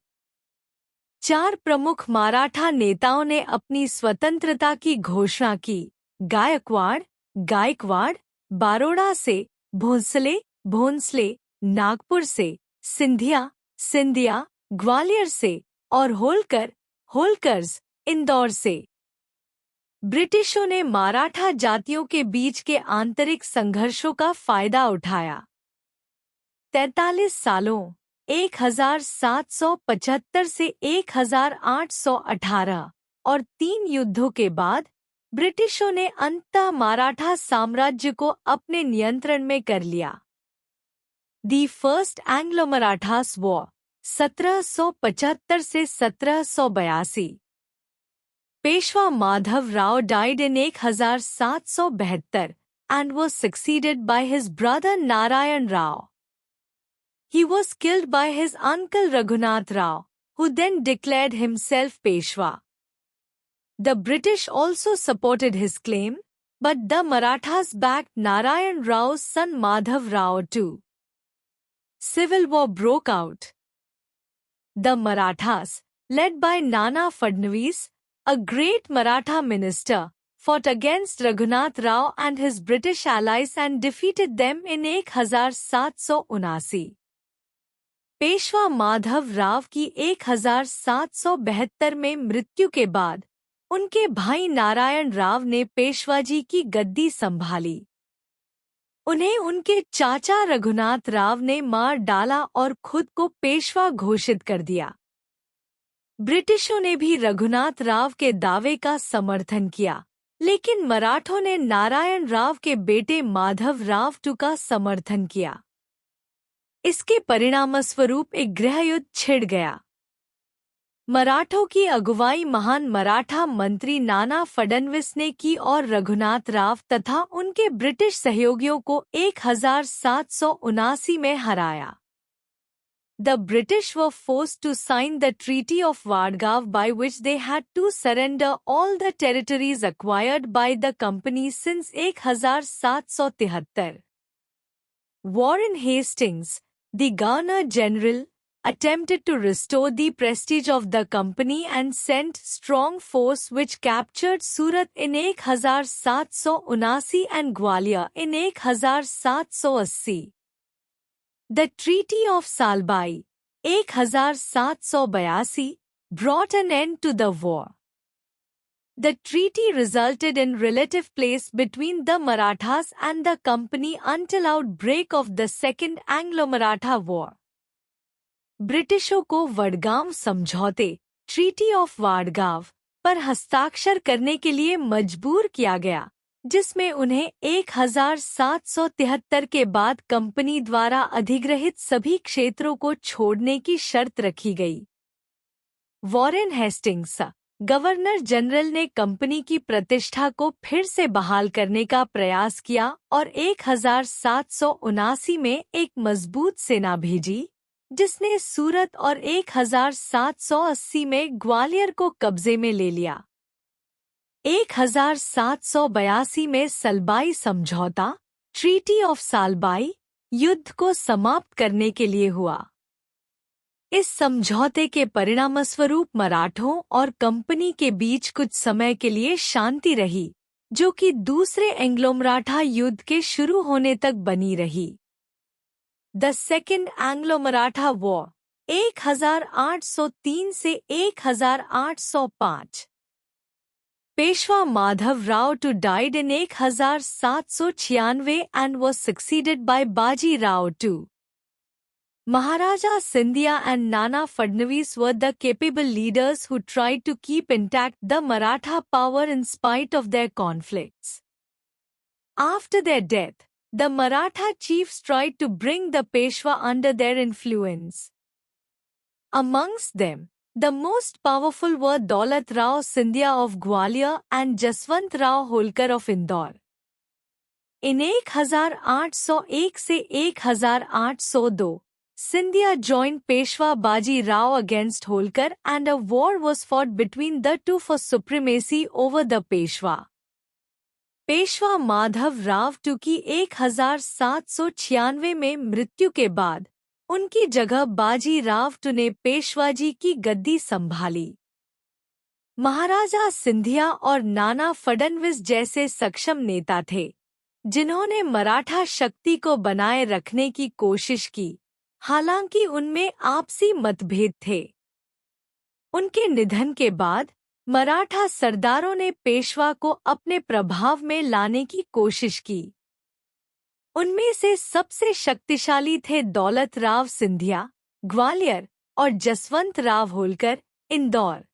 4 प्रमुख मराठा नेताओं ने अपनी स्वतंत्रता की घोषणा की। गायकवाड़, बारोड़ा से, भोंसले, नागपुर से, सिंधिया, ग्वालियर से और होलकर्स, इंदौर से। ब्रिटिशों ने मराठा जातियों के बीच के आंतरिक संघर्षों का फायदा उठाया। 43 सालों 1775 से 1818 और 3 युद्धों के बाद ब्रिटिशों ने अंततः मराठा साम्राज्य को अपने नियंत्रण में कर लिया। दी फर्स्ट एंग्लो-मराठास वॉर 1775 से 1782। Peshwa Madhav Rao died in 1772 and was succeeded by his brother Narayan Rao. He was killed by his uncle Raghunath Rao, who then declared himself Peshwa. The British also supported his claim, but the Marathas backed Narayan Rao's son Madhav Rao too. Civil war broke out. The Marathas, led by Nana Fadnavis, a great Maratha minister, fought against Raghunath Rao and his British allies and defeated them in 1779. Peshwa Madhav Rao की 1772 में मृत्यु के बाद उनके भाई नारायण राव ने पेशवाजी की गद्दी संभाली। उन्हें उनके चाचा रघुनाथ राव ने मार डाला और खुद को पेशवा घोषित कर दिया। ब्रिटिशों ने भी रघुनाथ राव के दावे का समर्थन किया, लेकिन मराठों ने नारायण राव के बेटे माधव राव टू का समर्थन किया। इसके परिणामस्वरूप एक गृहयुद्ध छिड़ गया। मराठों की अगुवाई महान मराठा मंत्री नाना फडणवीस ने की और रघुनाथ राव तथा उनके ब्रिटिश सहयोगियों को 1779 में हराया। the British were forced to sign the Treaty of Vadgav, by which they had to surrender all the territories acquired by the company since 1773. Warren Hastings, the Governor-General, attempted to restore the prestige of the company and sent strong force which captured Surat in 1779 and Gwalior in 1780. The Treaty of Salbai, 1782, brought an end to the war. The treaty resulted in relative peace between the Marathas and the company until outbreak of the Second Anglo-Maratha War. ब्रिटिशों को वडगांव समझौते, treaty of वाडगांव, पर हस्ताक्षर करने के लिए मजबूर किया गया, जिसमें उन्हें 1773 के बाद कंपनी द्वारा अधिग्रहित सभी क्षेत्रों को छोड़ने की शर्त रखी गई। वॉरेन हेस्टिंग्स, गवर्नर जनरल, ने कंपनी की प्रतिष्ठा को फिर से बहाल करने का प्रयास किया और 1779 में एक मजबूत सेना भेजी, जिसने सूरत और 1780 में ग्वालियर को कब्जे में ले लिया। 1782 में सलबाई समझौता, ट्रीटी ऑफ सालबाई, युद्ध को समाप्त करने के लिए हुआ। इस समझौते के परिणामस्वरूप मराठों और कंपनी के बीच कुछ समय के लिए शांति रही, जो कि दूसरे एंग्लो मराठा युद्ध के शुरू होने तक बनी रही। The second Anglo Maratha war 1803 से 1805। Peshwa Madhav Rao two died in 1796 and was succeeded by Baji Rao II. Maharaja Scindia and Nana Fadnavis were the capable leaders who tried to keep intact the Maratha power in spite of their conflicts. After their death, the Maratha chiefs tried to bring the Peshwa under their influence. Amongst them, the most powerful were Daulat Rao Scindia of Gwalior and Jaswant Rao Holkar of Indore. In 1801 से 1802, Scindia joined Peshwa Baji Rao against Holkar and a war was fought between the two for supremacy over the Peshwa. Peshwa Madhav Rao two की 1796 में मृत्यु के बाद उनकी जगह बाजी Rao to ने पेशवाजी की गद्दी संभाली। महाराजा सिंधिया और नाना फडणवीस जैसे सक्षम नेता थे, जिन्होंने मराठा शक्ति को बनाए रखने की कोशिश की, हालांकि उनमें आपसी मतभेद थे। उनके निधन के बाद मराठा सरदारों ने पेशवा को अपने प्रभाव में लाने की कोशिश की। उनमें से सबसे शक्तिशाली थे दौलत राव सिंधिया, ग्वालियर, और जसवंत राव होलकर, इंदौर।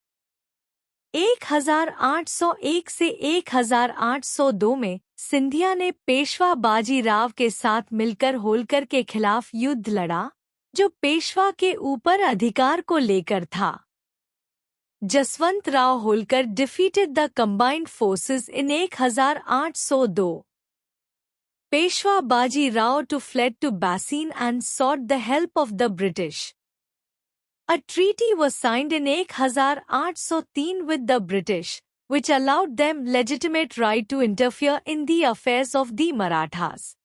1801 से 1802 में सिंधिया ने पेशवा बाजी राव के साथ मिलकर होलकर के खिलाफ युद्ध लड़ा, जो पेशवा के ऊपर अधिकार को लेकर था। Jaswant Rao Holkar defeated the combined forces in 1802. Peshwa Baji Rao too fled to Bassein and sought the help of the British. A treaty was signed in 1803 with the British, which allowed them legitimate right to interfere in the affairs of the Marathas.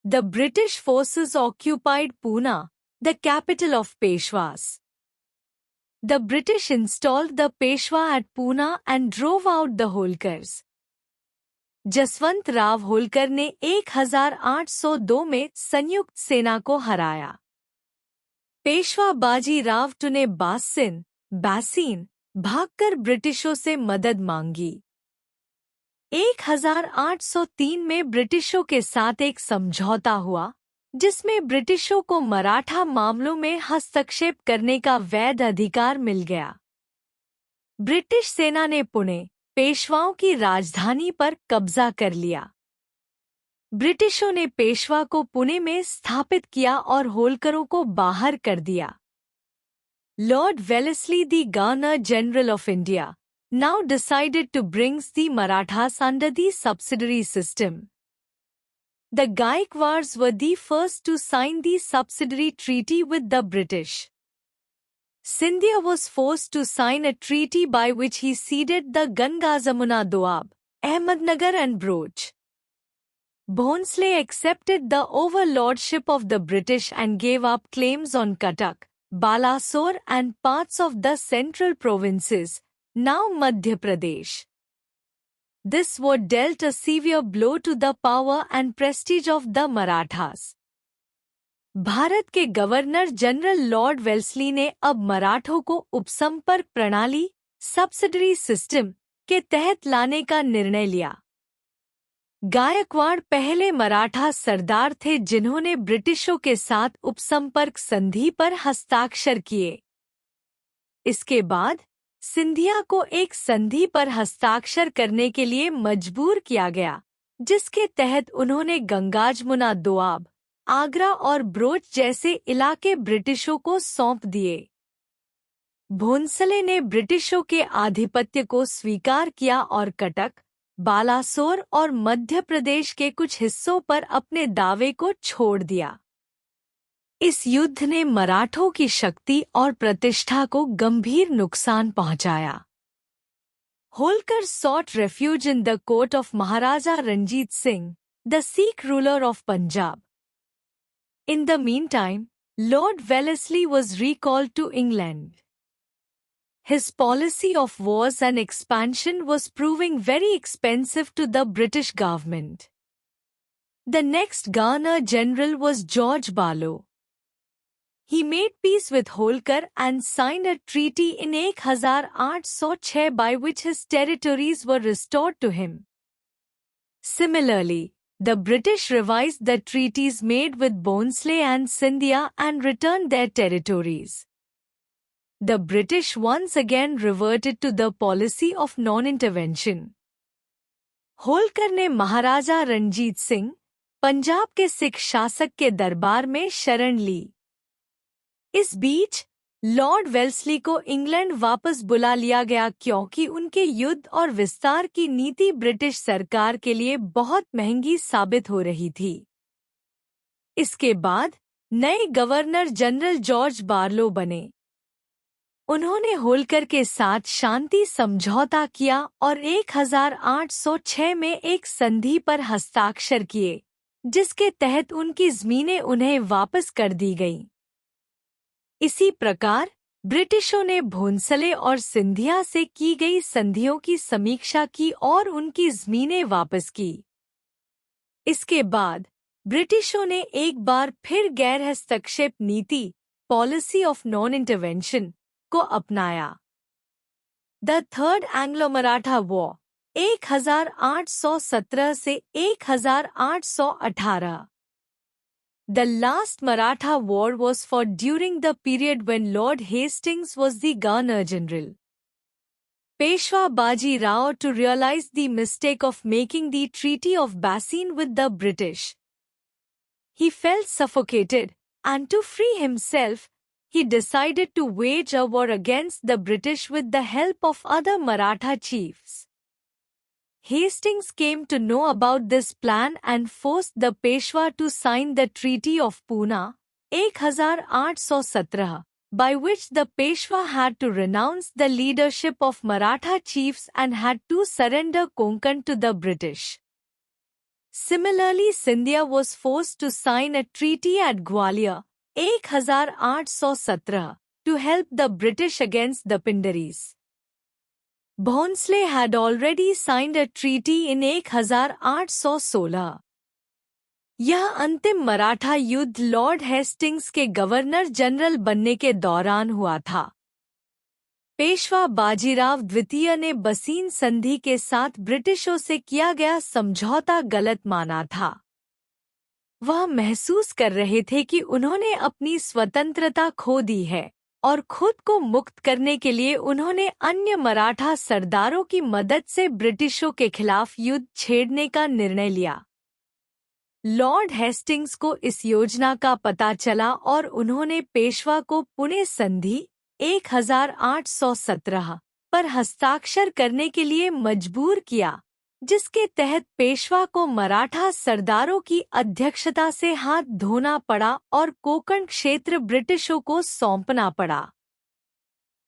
The British forces occupied Poona, the capital of Peshwas. The British installed the Peshwa at Poona and drove out the Holkars. Jaswant Rao Holkar ने 1802 में संयुक्त सेना को हराया। पेशवा बाजी Rao to ने बासीन भागकर ब्रिटिशों से मदद मांगी। 1803 में ब्रिटिशों के साथ एक समझौता हुआ, जिसमें ब्रिटिशों को मराठा मामलों में हस्तक्षेप करने का वैध अधिकार मिल गया। ब्रिटिश सेना ने पुणे, पेशवाओं की राजधानी पर कब्जा कर लिया। ब्रिटिशों ने पेशवा को पुणे में स्थापित किया और होलकरों को बाहर कर दिया। Lord Wellesley, the governor general of India, now decided to bring the Marathas under the subsidiary system. The Gaikwads were the first to sign the subsidiary treaty with the British. Scindia was forced to sign a treaty by which he ceded the Gangazamuna Doab, Ahmednagar and Broach. Bhonsle accepted the overlordship of the British and gave up claims on Cuttack, Balasore and parts of the central provinces, now Madhya Pradesh. This war dealt a severe blow to the power and prestige of the Marathas. Bharat के governor general Lord Wellesley ने अब मराठों को उपसंपर्क प्रणाली subsidiary system के तहत लाने का निर्णय लिया। गायकवाड़ पहले मराठा सरदार थे जिन्होंने ब्रिटिशों के साथ उपसंपर्क संधि पर हस्ताक्षर किए। इसके बाद सिंधिया को एक संधि पर हस्ताक्षर करने के लिए मजबूर किया गया, जिसके तहत उन्होंने गंगाजमुना दोआब, आगरा और ब्रोच जैसे इलाके ब्रिटिशों को सौंप दिए। भोंसले ने ब्रिटिशों के आधिपत्य को स्वीकार किया और कटक, बालासोर और मध्य प्रदेश के कुछ हिस्सों पर अपने दावे को छोड़ दिया। इस युद्ध ने मराठों की शक्ति और प्रतिष्ठा को गंभीर नुकसान पहुंचाया। Holkar sought refuge in the court of Maharaja Ranjit Singh, the Sikh ruler of Punjab. In the meantime, Lord Wellesley was recalled to England. His policy of wars and expansion was proving very expensive to the British government. The next Governor-General was George Barlow. He made peace with Holkar and signed a treaty in 1806 by which his territories were restored to him. Similarly, the British revised the treaties made with Bhonsle and Scindia and returned their territories. The British once again reverted to the policy of non-intervention. Holkar ने महाराजा रणजीत सिंह, पंजाब के सिख शासक के दरबार में शरण ली। इस बीच Lord Wellesley को England वापस बुला लिया गया क्योंकि उनके युद्ध और विस्तार की नीति ब्रिटिश सरकार के लिए बहुत महंगी साबित हो रही थी। इसके बाद नए गवर्नर जनरल जॉर्ज बार्लो बने। उन्होंने होलकर के साथ शांति समझौता किया और 1806 में एक संधि पर हस्ताक्षर किए, जिसके तहत उनकी ज़मीनें उन्हें वापस कर दी गईं। इसी प्रकार ब्रिटिशों ने भोंसले और सिंधिया से की गई संधियों की समीक्षा की और उनकी ज़मीनें वापस की। इसके बाद ब्रिटिशों ने एक बार फिर गैर हस्तक्षेप नीति, पॉलिसी ऑफ नॉन इंटरवेंशन, को अपनाया। द थर्ड एंग्लो-मराठा वॉर 1817 से 1818। The last Maratha war was fought during the period when Lord Hastings was the Governor-General. Peshwa Baji Rao, to realize the mistake of making the Treaty of Bassein with the British, he felt suffocated, and to free himself, he decided to wage a war against the British with the help of other Maratha chiefs. Hastings came to know about this plan and forced the Peshwa to sign the Treaty of Poona, 1817, by which the Peshwa had to renounce the leadership of Maratha chiefs and had to surrender Konkan to the British. Similarly, Scindia was forced to sign a treaty at Gwalior, 1817, to help the British against the Pindaris. Bhonsle had already signed a treaty in 1816. यह अंतिम मराठा युद्ध Lord Hastings के governor general बनने के दौरान हुआ था। पेशवा बाजीराव द्वितीय ने बसीन संधि के साथ ब्रिटिशों से किया गया समझौता गलत माना था। वह महसूस कर रहे थे कि उन्होंने अपनी स्वतंत्रता खो दी है और खुद को मुक्त करने के लिए उन्होंने अन्य मराठा सरदारों की मदद से ब्रिटिशों के खिलाफ युद्ध छेड़ने का निर्णय लिया। लॉर्ड हेस्टिंग्स को इस योजना का पता चला और उन्होंने पेशवा को पुणे संधि 1817 पर हस्ताक्षर करने के लिए मजबूर किया, जिसके तहत पेशवा को मराठा सरदारों की अध्यक्षता से हाथ धोना पड़ा और कोंकण क्षेत्र ब्रिटिशों को सौंपना पड़ा।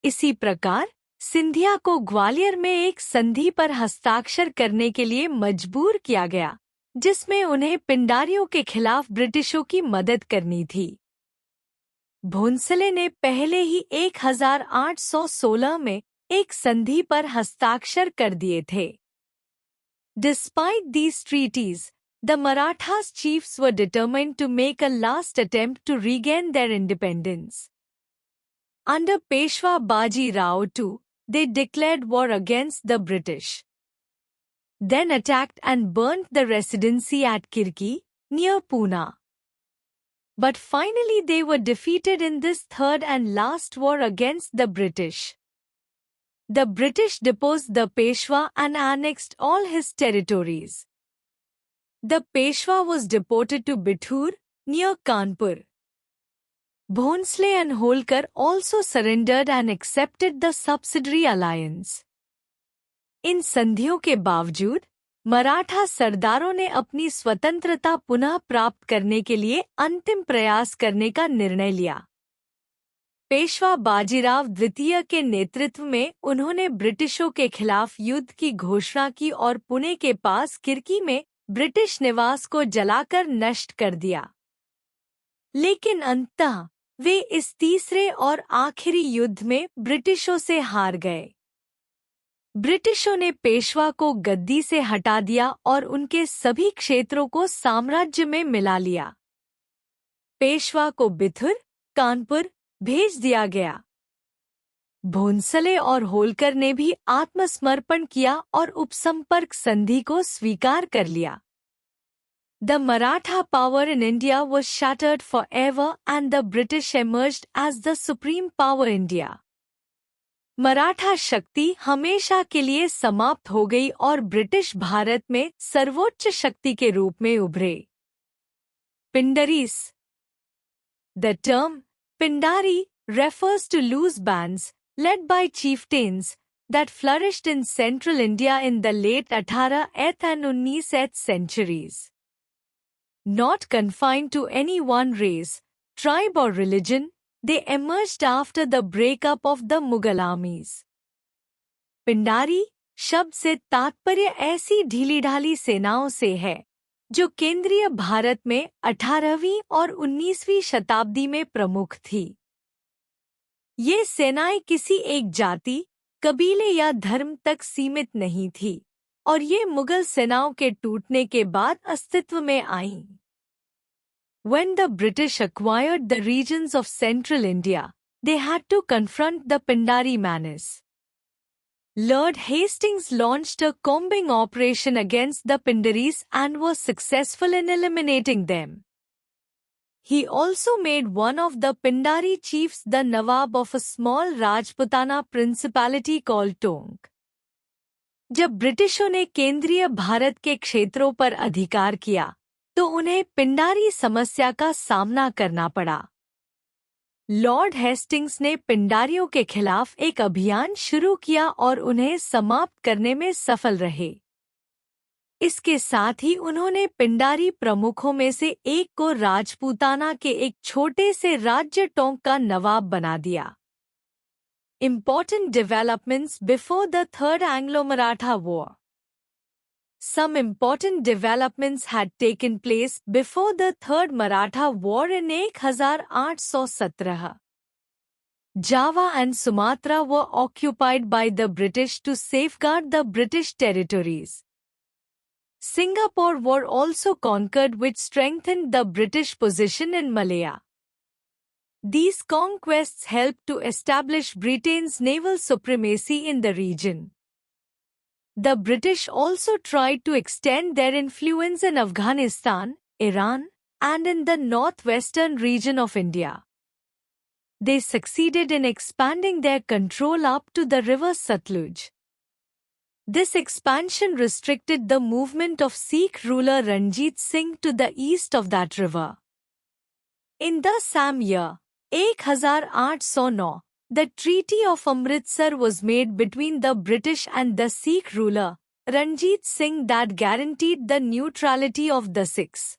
इसी प्रकार सिंधिया को ग्वालियर में एक संधि पर हस्ताक्षर करने के लिए मजबूर किया गया, जिसमें उन्हें पिंडारियों के खिलाफ ब्रिटिशों की मदद करनी थी। भोंसले ने पहले ही 1816 में एक संधि पर हस्ताक्षर कर दिए थे। Despite these treaties, the Marathas chiefs were determined to make a last attempt to regain their independence. Under Peshwa Baji Rao too, they declared war against the British, then attacked and burnt the residency at Kirki, near Pune. But finally they were defeated in this third and last war against the British. The British deposed the Peshwa and annexed all his territories. The Peshwa was deported to Bithur, near Kanpur. Bhonsle and Holkar also surrendered and accepted the subsidiary alliance. इन संधियों के बावजूद मराठा सरदारों ने अपनी स्वतंत्रता पुनः प्राप्त करने के लिए अंतिम प्रयास करने का निर्णय लिया। पेशवा बाजीराव द्वितीय के नेतृत्व में उन्होंने ब्रिटिशों के खिलाफ युद्ध की घोषणा की और पुणे के पास किर्की में ब्रिटिश निवास को जलाकर नष्ट कर दिया। लेकिन अंततः वे इस तीसरे और आखिरी युद्ध में ब्रिटिशों से हार गए। ब्रिटिशों ने पेशवा को गद्दी से हटा दिया और उनके सभी क्षेत्रों को साम्राज्य में मिला लिया। पेशवा को बिथुर, कानपुर भेज दिया गया। भोंसले और होलकर ने भी आत्मसमर्पण किया और उपसंपर्क संधि को स्वीकार कर लिया। The Maratha power in India was shattered forever and the British emerged as the supreme power in India. Maratha शक्ति हमेशा के लिए समाप्त हो गई और ब्रिटिश भारत में सर्वोच्च शक्ति के रूप में उभरे। पिंडरीस। The term Pindari refers to loose bands, led by chieftains, that flourished in central India in the late 18th and 19th centuries. Not confined to any one race, tribe or religion, they emerged after the breakup of the Mughal armies. Pindari शब्द से तात्पर्य ऐसी ढीली-ढाली सेनाओं से है जो केंद्रीय भारत में 18वीं और 19वीं शताब्दी में प्रमुख थी। ये सेनाएं किसी एक जाति, कबीले या धर्म तक सीमित नहीं थी और ये मुगल सेनाओं के टूटने के बाद अस्तित्व में आईं। When the British acquired the regions of central India, they had to confront the Pindari menace. Lord Hastings launched a combing operation against the Pindaris and was successful in eliminating them. He also made one of the Pindari chiefs the Nawab of a small Rajputana principality called Tonk. जब ब्रिटिशों ने केंद्रीय भारत के क्षेत्रों पर अधिकार किया, तो उन्हें पिंडारी समस्या का सामना करना पड़ा। लॉर्ड हेस्टिंग्स ने पिंडारियों के खिलाफ एक अभियान शुरू किया और उन्हें समाप्त करने में सफल रहे। इसके साथ ही उन्होंने पिंडारी प्रमुखों में से एक को राजपूताना के एक छोटे से राज्य टोंक का नवाब बना दिया। Important developments before the Third Anglo-Maratha War. Some important developments had taken place before the Third Maratha War in 1817. Java and Sumatra were occupied by the British to safeguard the British territories. Singapore were also conquered, which strengthened the British position in Malaya. These conquests helped to establish Britain's naval supremacy in the region. The British also tried to extend their influence in Afghanistan, Iran, and in the northwestern region of India. They succeeded in expanding their control up to the river Satluj. This expansion restricted the movement of Sikh ruler Ranjit Singh to the east of that river. In the same year, 1809, the Treaty of Amritsar was made between the British and the Sikh ruler, Ranjit Singh that guaranteed the neutrality of the Sikhs.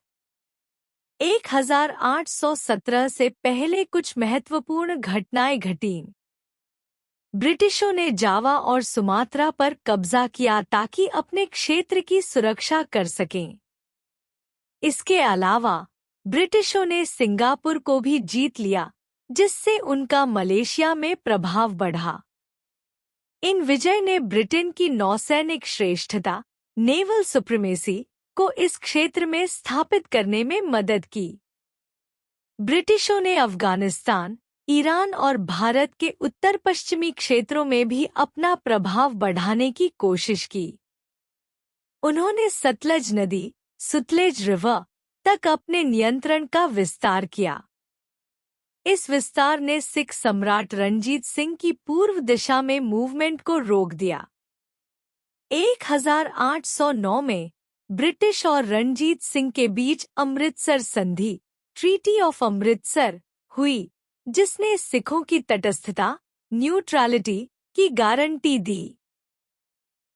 1817 से पहले कुछ महत्वपूर्ण घटनाएं घटीं। ब्रिटिशों ने जावा और Sumatra पर कब्जा किया ताकि अपने क्षेत्र की सुरक्षा कर सकें। इसके अलावा ब्रिटिशों ने सिंगापुर को भी जीत लिया, जिससे उनका मलेशिया में प्रभाव बढ़ा। इन विजय ने ब्रिटेन की नौसैनिक श्रेष्ठता, नेवल सुप्रीमेसी, को इस क्षेत्र में स्थापित करने में मदद की। ब्रिटिशों ने अफगानिस्तान, ईरान और भारत के उत्तर पश्चिमी क्षेत्रों में भी अपना प्रभाव बढ़ाने की कोशिश की। उन्होंने सतलज नदी, सुतलेज रिवर, तक अपने नियंत्रण का विस्तार किया। इस विस्तार ने सिख सम्राट रणजीत सिंह की पूर्व दिशा में मूवमेंट को रोक दिया। 1809 में ब्रिटिश और रणजीत सिंह के बीच अमृतसर संधि, ट्रीटी ऑफ अमृतसर, हुई, जिसने सिखों की तटस्थता, न्यूट्रलिटी, की guarantee the.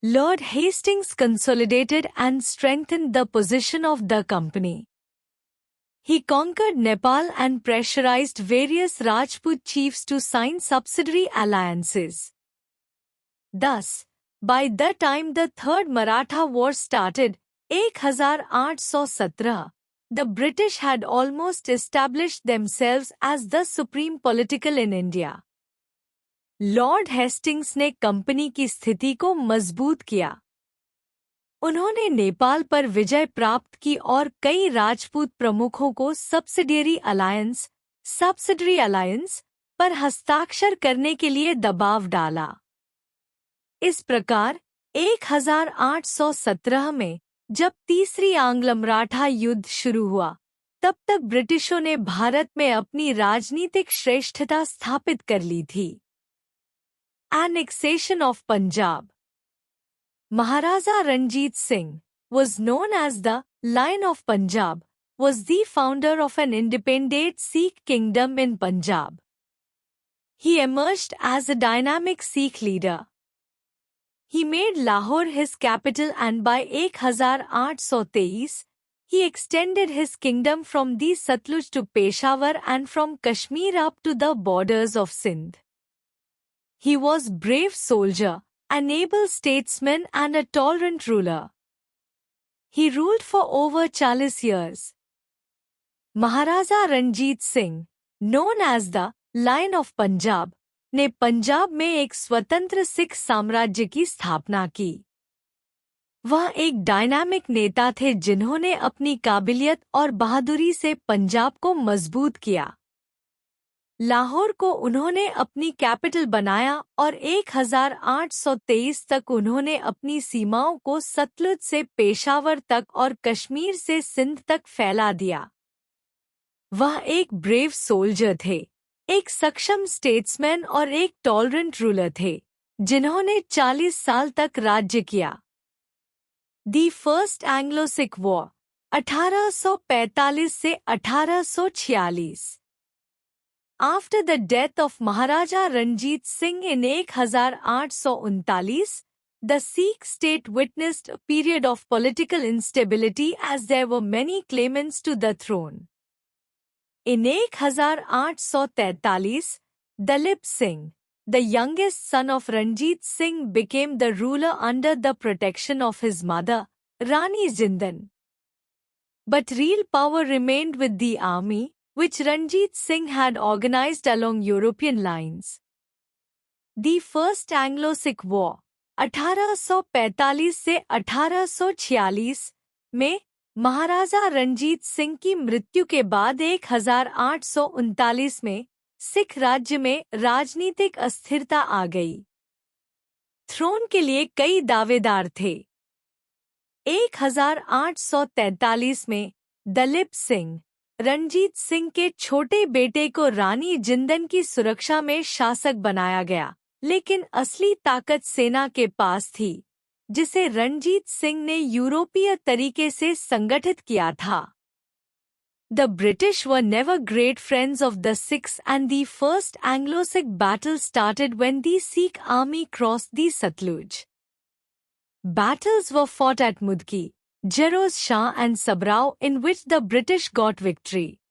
Lord Hastings consolidated and strengthened the position of the company. He conquered Nepal and pressurized various Rajput chiefs to sign subsidiary alliances. Thus, by the time the Third Maratha War started, 1817, the British had almost established themselves as the supreme political in India. Lord Hastings ने company की स्थिति को मजबूत किया। उन्होंने नेपाल पर विजय प्राप्त की और कई राजपूत प्रमुखों को सब्सिडियरी अलायंस पर हस्ताक्षर करने के लिए दबाव डाला। इस प्रकार 1817 में जब तीसरी आंग्ल-मराठा युद्ध शुरू हुआ, तब तक ब्रिटिशों ने भारत में अपनी राजनीतिक श्रेष्ठता स्थापित कर ली थी। Annexation of Punjab. Maharaja Ranjit Singh, was known as the Lion of Punjab, was the founder of an independent Sikh kingdom in Punjab. He emerged as a dynamic Sikh leader. He made Lahore his capital and by 1823, he extended his kingdom from the Satluj to Peshawar and from Kashmir up to the borders of Sindh. He was a brave soldier, an able statesman and a tolerant ruler. He ruled for over 40 years. Maharaja Ranjit Singh, known as the Lion of Punjab, ने पंजाब में एक स्वतंत्र सिख साम्राज्य की स्थापना की। वह एक डायनामिक नेता थे जिन्होंने अपनी काबिलियत और बहादुरी से पंजाब को मजबूत किया। लाहौर को उन्होंने अपनी कैपिटल बनाया और 1823 तक उन्होंने अपनी सीमाओं को सतलुज से पेशावर तक और कश्मीर से सिंध तक फैला दिया। वह एक ब्रेव सोल्जर थे, एक सक्षम स्टेट्समैन और एक टॉलरेंट रूलर थे, जिन्होंने 40 साल तक राज्य किया। The first Anglo Sikh war 1845 से 1846। After the death of Maharaja Ranjit Singh in 1839, the Sikh state witnessed a period of political instability as there were many claimants to the throne. In 1843, Dalip Singh, the youngest son of Ranjit Singh, became the ruler under the protection of his mother, Rani Jindan. But real power remained with the army, which Ranjit Singh had organized along European lines. The First Anglo-Sikh War 1845 से 1846 में महाराजा रंजीत सिंह की मृत्यु के बाद 1839 में सिख राज्य में राजनीतिक अस्थिरता आ गई। थ्रोन के लिए कई दावेदार थे। 1843 में दलीप सिंह, रंजीत सिंह के छोटे बेटे को रानी जिंदन की सुरक्षा में शासक बनाया गया, लेकिन असली ताकत सेना के पास थी, जिसे रंजीत सिंह ने यूरोपीय तरीके से संगठित किया था। The British were never great friends of the Sikhs and the first Anglo-Sikh battle started when the Sikh army crossed the Satluj. Battles were fought at Mudki, Feroz Shah and Sabrao, in which the British got victory.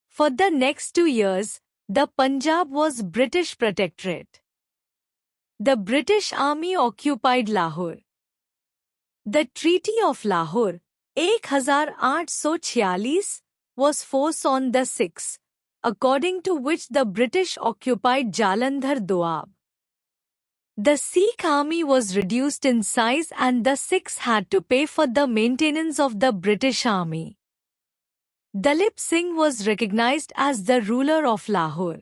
For the next 2 years, the Punjab was British protectorate. The British Army occupied Lahore. The Treaty of Lahore, 1846, was forced on the Sikhs, according to which the British occupied Jalandhar Doab. The Sikh army was reduced in size and the Sikhs had to pay for the maintenance of the British army. Dalip Singh was recognized as the ruler of Lahore.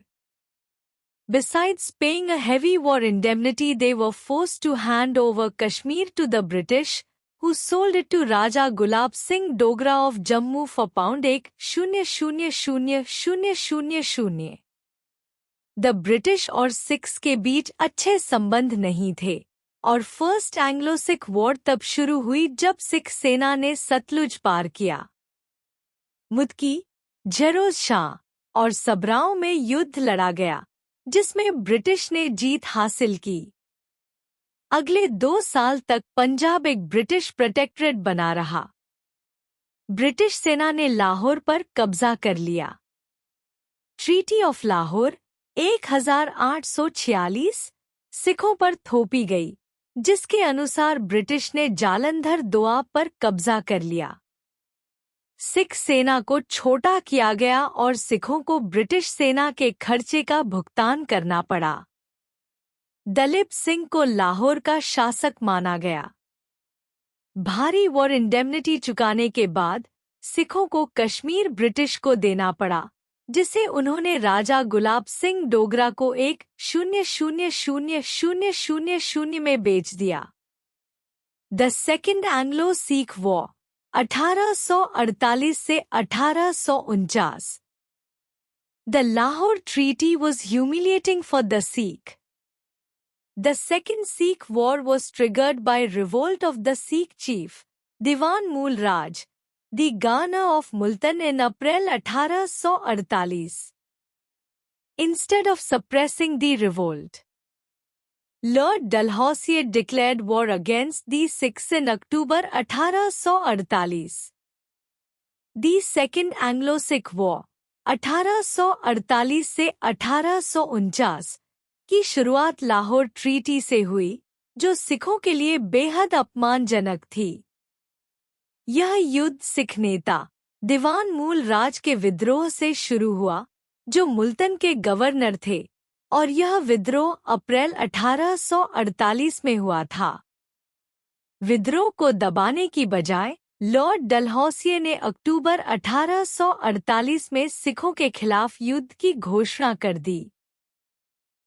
Besides paying a heavy war indemnity, they were forced to hand over Kashmir to the British, who sold it to Raja Gulab Singh Dogra of Jammu for £1,000,000. The British और Sikhs के बीच अच्छे संबंध नहीं थे और first Anglo Sikh war तब शुरू हुई जब सिख सेना ने सतलुज पार किया। मुदकी, जेरोज शाह और सब्राओं में युद्ध लड़ा गया, जिसमें ब्रिटिश ने जीत हासिल की। अगले 2 साल तक पंजाब एक ब्रिटिश प्रोटेक्टरेट बना रहा। ब्रिटिश सेना ने लाहौर पर कब्जा कर लिया। ट्रीटी ऑफ लाहौर 1846 सिखों पर थोपी गई, जिसके अनुसार ब्रिटिश ने जालंधर दोआब पर कब्जा कर लिया। सिख सेना को छोटा किया गया और सिखों को ब्रिटिश सेना के खर्चे का भुगतान करना पड़ा। दलीप सिंह को लाहौर का शासक माना गया। भारी वॉर इंडेमनिटी चुकाने के बाद सिखों को कश्मीर ब्रिटिश को देना पड़ा, जिसे उन्होंने राजा गुलाब सिंह डोगरा को 1,000,000 में बेच दिया। The second Anglo Sikh war 1848 से 1849। The Lahore treaty was humiliating for the Sikh. The Second Sikh War was triggered by revolt of the Sikh chief, Diwan Mool Raj, the governor of Multan, in April 1848. Instead of suppressing the revolt, Lord Dalhousie declared war against the Sikhs in October 1848. The Second Anglo-Sikh War 1848 से 1849 की शुरुआत Lahore treaty से हुई, जो सिखों के लिए बेहद अपमानजनक थी। यह युद्ध सिख नेता दीवान मूल राज के विद्रोह से शुरू हुआ, जो मुल्तन के गवर्नर थे, और यह विद्रोह अप्रैल 1848 में हुआ था। विद्रोह को दबाने की बजाय लॉर्ड डलहौसी ने अक्टूबर 1848 में सिखों के खिलाफ युद्ध की घोषणा कर दी।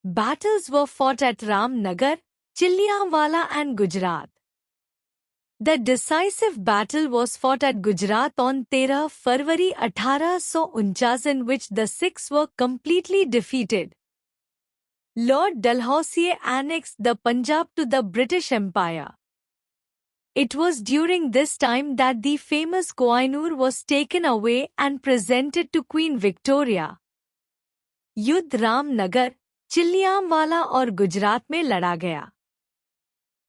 Battles were fought at Ramnagar, Chillianwala and Gujarat. The decisive battle was fought at Gujarat on 13 February 1849, in which the Sikhs were completely defeated. Lord Dalhousie annexed the Punjab to the British Empire. It was during this time that the famous Kohinoor was taken away and presented to Queen Victoria. युद्ध रामनगर, चिल्लियांवाला और गुजरात में लड़ा गया।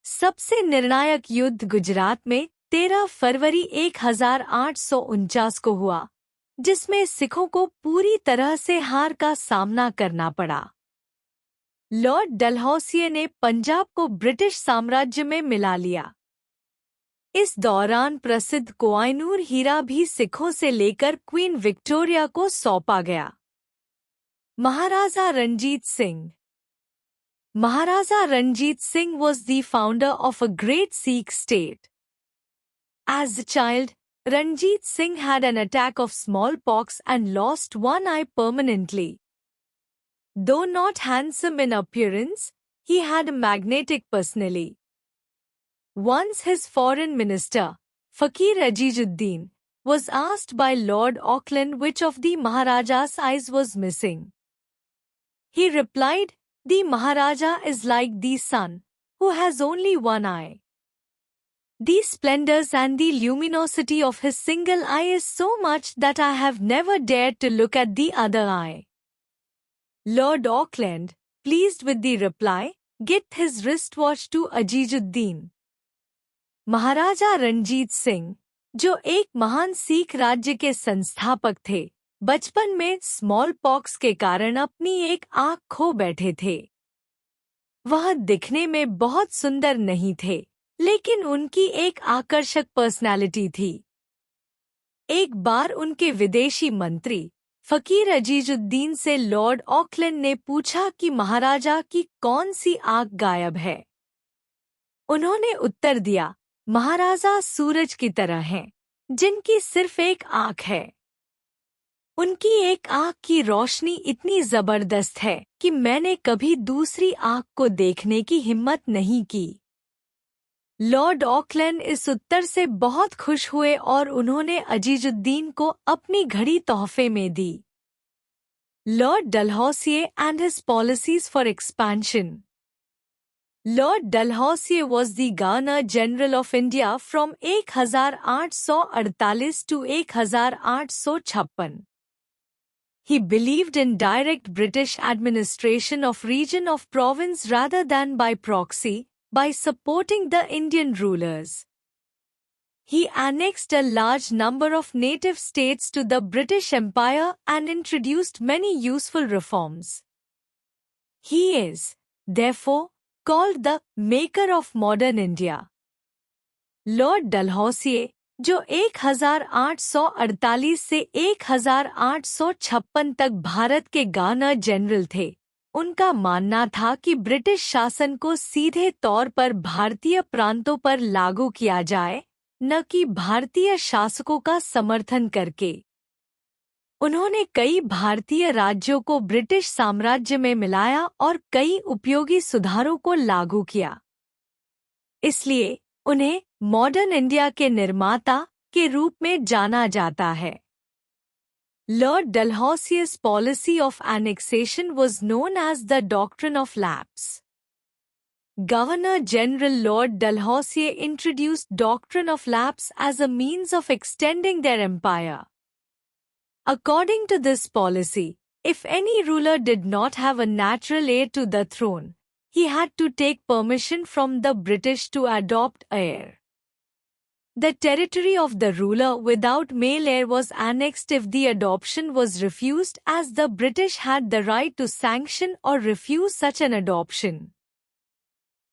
सबसे निर्णायक युद्ध गुजरात में 13 फरवरी 1849 को हुआ, जिसमें सिखों को पूरी तरह से हार का सामना करना पड़ा। लॉर्ड डलहौसी ने पंजाब को ब्रिटिश साम्राज्य में मिला लिया। इस दौरान प्रसिद्ध कोहिनूर हीरा भी सिखों से लेकर क्वीन विक्टोरिया को सौंपा गया। Maharaja Ranjit Singh. Maharaja Ranjit Singh was the founder of a great Sikh state. As a child, Ranjit Singh had an attack of smallpox and lost one eye permanently. Though not handsome in appearance, he had a magnetic personality. Once his foreign minister, Fakir Azizuddin, was asked by Lord Auckland which of the Maharaja's eyes was missing. He replied, "The Maharaja is like the sun, who has only one eye. The splendors and the luminosity of his single eye is so much that I have never dared to look at the other eye." Lord Auckland, pleased with the reply, gave his wristwatch to Azizuddin. महाराजा रणजीत सिंह, जो एक महान सिख राज्य के संस्थापक थे, बचपन में small pox के कारण अपनी एक आँख खो बैठे थे। वह दिखने में बहुत सुंदर नहीं थे, लेकिन उनकी एक आकर्षक पर्सनालिटी थी। एक बार उनके विदेशी मंत्री फकीर अजीजुद्दीन से लॉर्ड ऑकलैंड ने पूछा कि महाराजा की कौन सी आँख गायब है। उन्होंने उत्तर दिया, महाराजा सूरज की तरह हैं, जिनकी सिर्फ एक आँख है। उनकी एक आँख की रोशनी इतनी जबरदस्त है कि मैंने कभी दूसरी आँख को देखने की हिम्मत नहीं की। लॉर्ड ऑकलैंड इस उत्तर से बहुत खुश हुए और उन्होंने अजीजुद्दीन को अपनी घड़ी तोहफे में दी। Lord Dalhousie and his policies for expansion. Lord Dalhousie was the governor general of India from 1848 to 1856. He believed in direct British administration of region of province rather than by proxy, by supporting the Indian rulers. He annexed a large number of native states to the British Empire and introduced many useful reforms. He is, therefore, called the maker of modern India. Lord Dalhousie, जो 1848 से 1856 तक भारत के governor general थे, उनका मानना था कि British शासन को सीधे तौर पर भारतीय प्रांतों पर लागू किया जाए, न कि भारतीय शासकों का समर्थन करके। उन्होंने कई भारतीय राज्यों को ब्रिटिश साम्राज्य में मिलाया और कई उपयोगी सुधारों को लागू किया। इसलिए उन्हें मॉडर्न इंडिया के निर्माता के रूप में जाना जाता है। Lord Dalhousie's policy of annexation was known as the doctrine of lapse. Governor General Lord Dalhousie introduced doctrine of lapse as a means of extending their empire. According to this policy, if any ruler did not have a natural heir to the throne, he had to take permission from the British to adopt a heir. The territory of the ruler without male heir was annexed if the adoption was refused, as the British had the right to sanction or refuse such an adoption.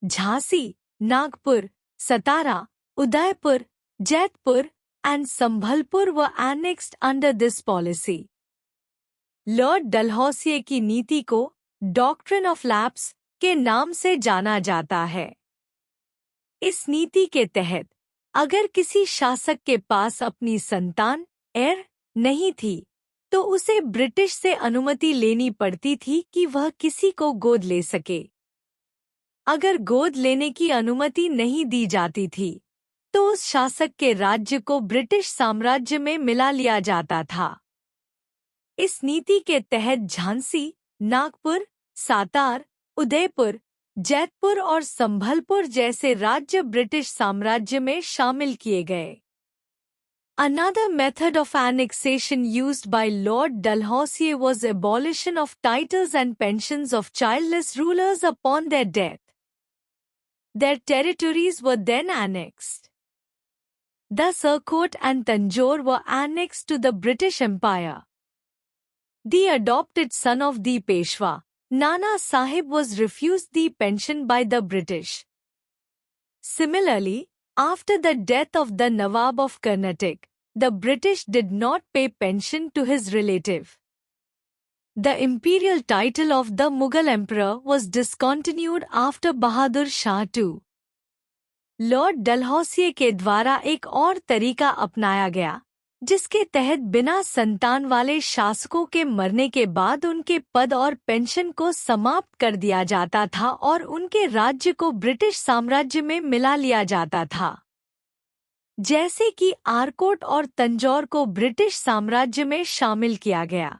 Jhansi, Nagpur, Satara, Udaipur, Jaipur, and Sambhalpur were annexed under this policy. Lord Dalhousie की नीति को doctrine of lapse के नाम से जाना जाता है। इस नीति के तहत अगर किसी शासक के पास अपनी संतान एयर नहीं थी, तो उसे ब्रिटिश से अनुमति लेनी पड़ती थी कि वह किसी को गोद ले सके। अगर गोद लेने की अनुमति नहीं दी जाती थी, तो उस शासक के राज्य को ब्रिटिश साम्राज्य में मिला लिया जाता था। इस नीति के तहत झांसी, नागपुर, सातार, उदयपुर, जैतपुर और संभलपुर जैसे राज्य ब्रिटिश साम्राज्य में शामिल किए गए। Another method of annexation used by Lord Dalhousie was abolition of titles and pensions of childless rulers upon their death. Their territories were then annexed. Thus Arcot and Tanjore were annexed to the British Empire. The adopted son of the Peshwa, Nana Sahib, was refused the pension by the British. Similarly, after the death of the Nawab of Karnataka, the British did not pay pension to his relative. The imperial title of the Mughal emperor was discontinued after Bahadur Shah II. Lord Dalhousie के द्वारा एक और तरीका अपनाया गया, जिसके तहत बिना संतान वाले शासकों के मरने के बाद उनके पद और पेंशन को समाप्त कर दिया जाता था और उनके राज्य को ब्रिटिश साम्राज्य में मिला लिया जाता था। जैसे कि आरकोट और तंजौर को ब्रिटिश साम्राज्य में शामिल किया गया।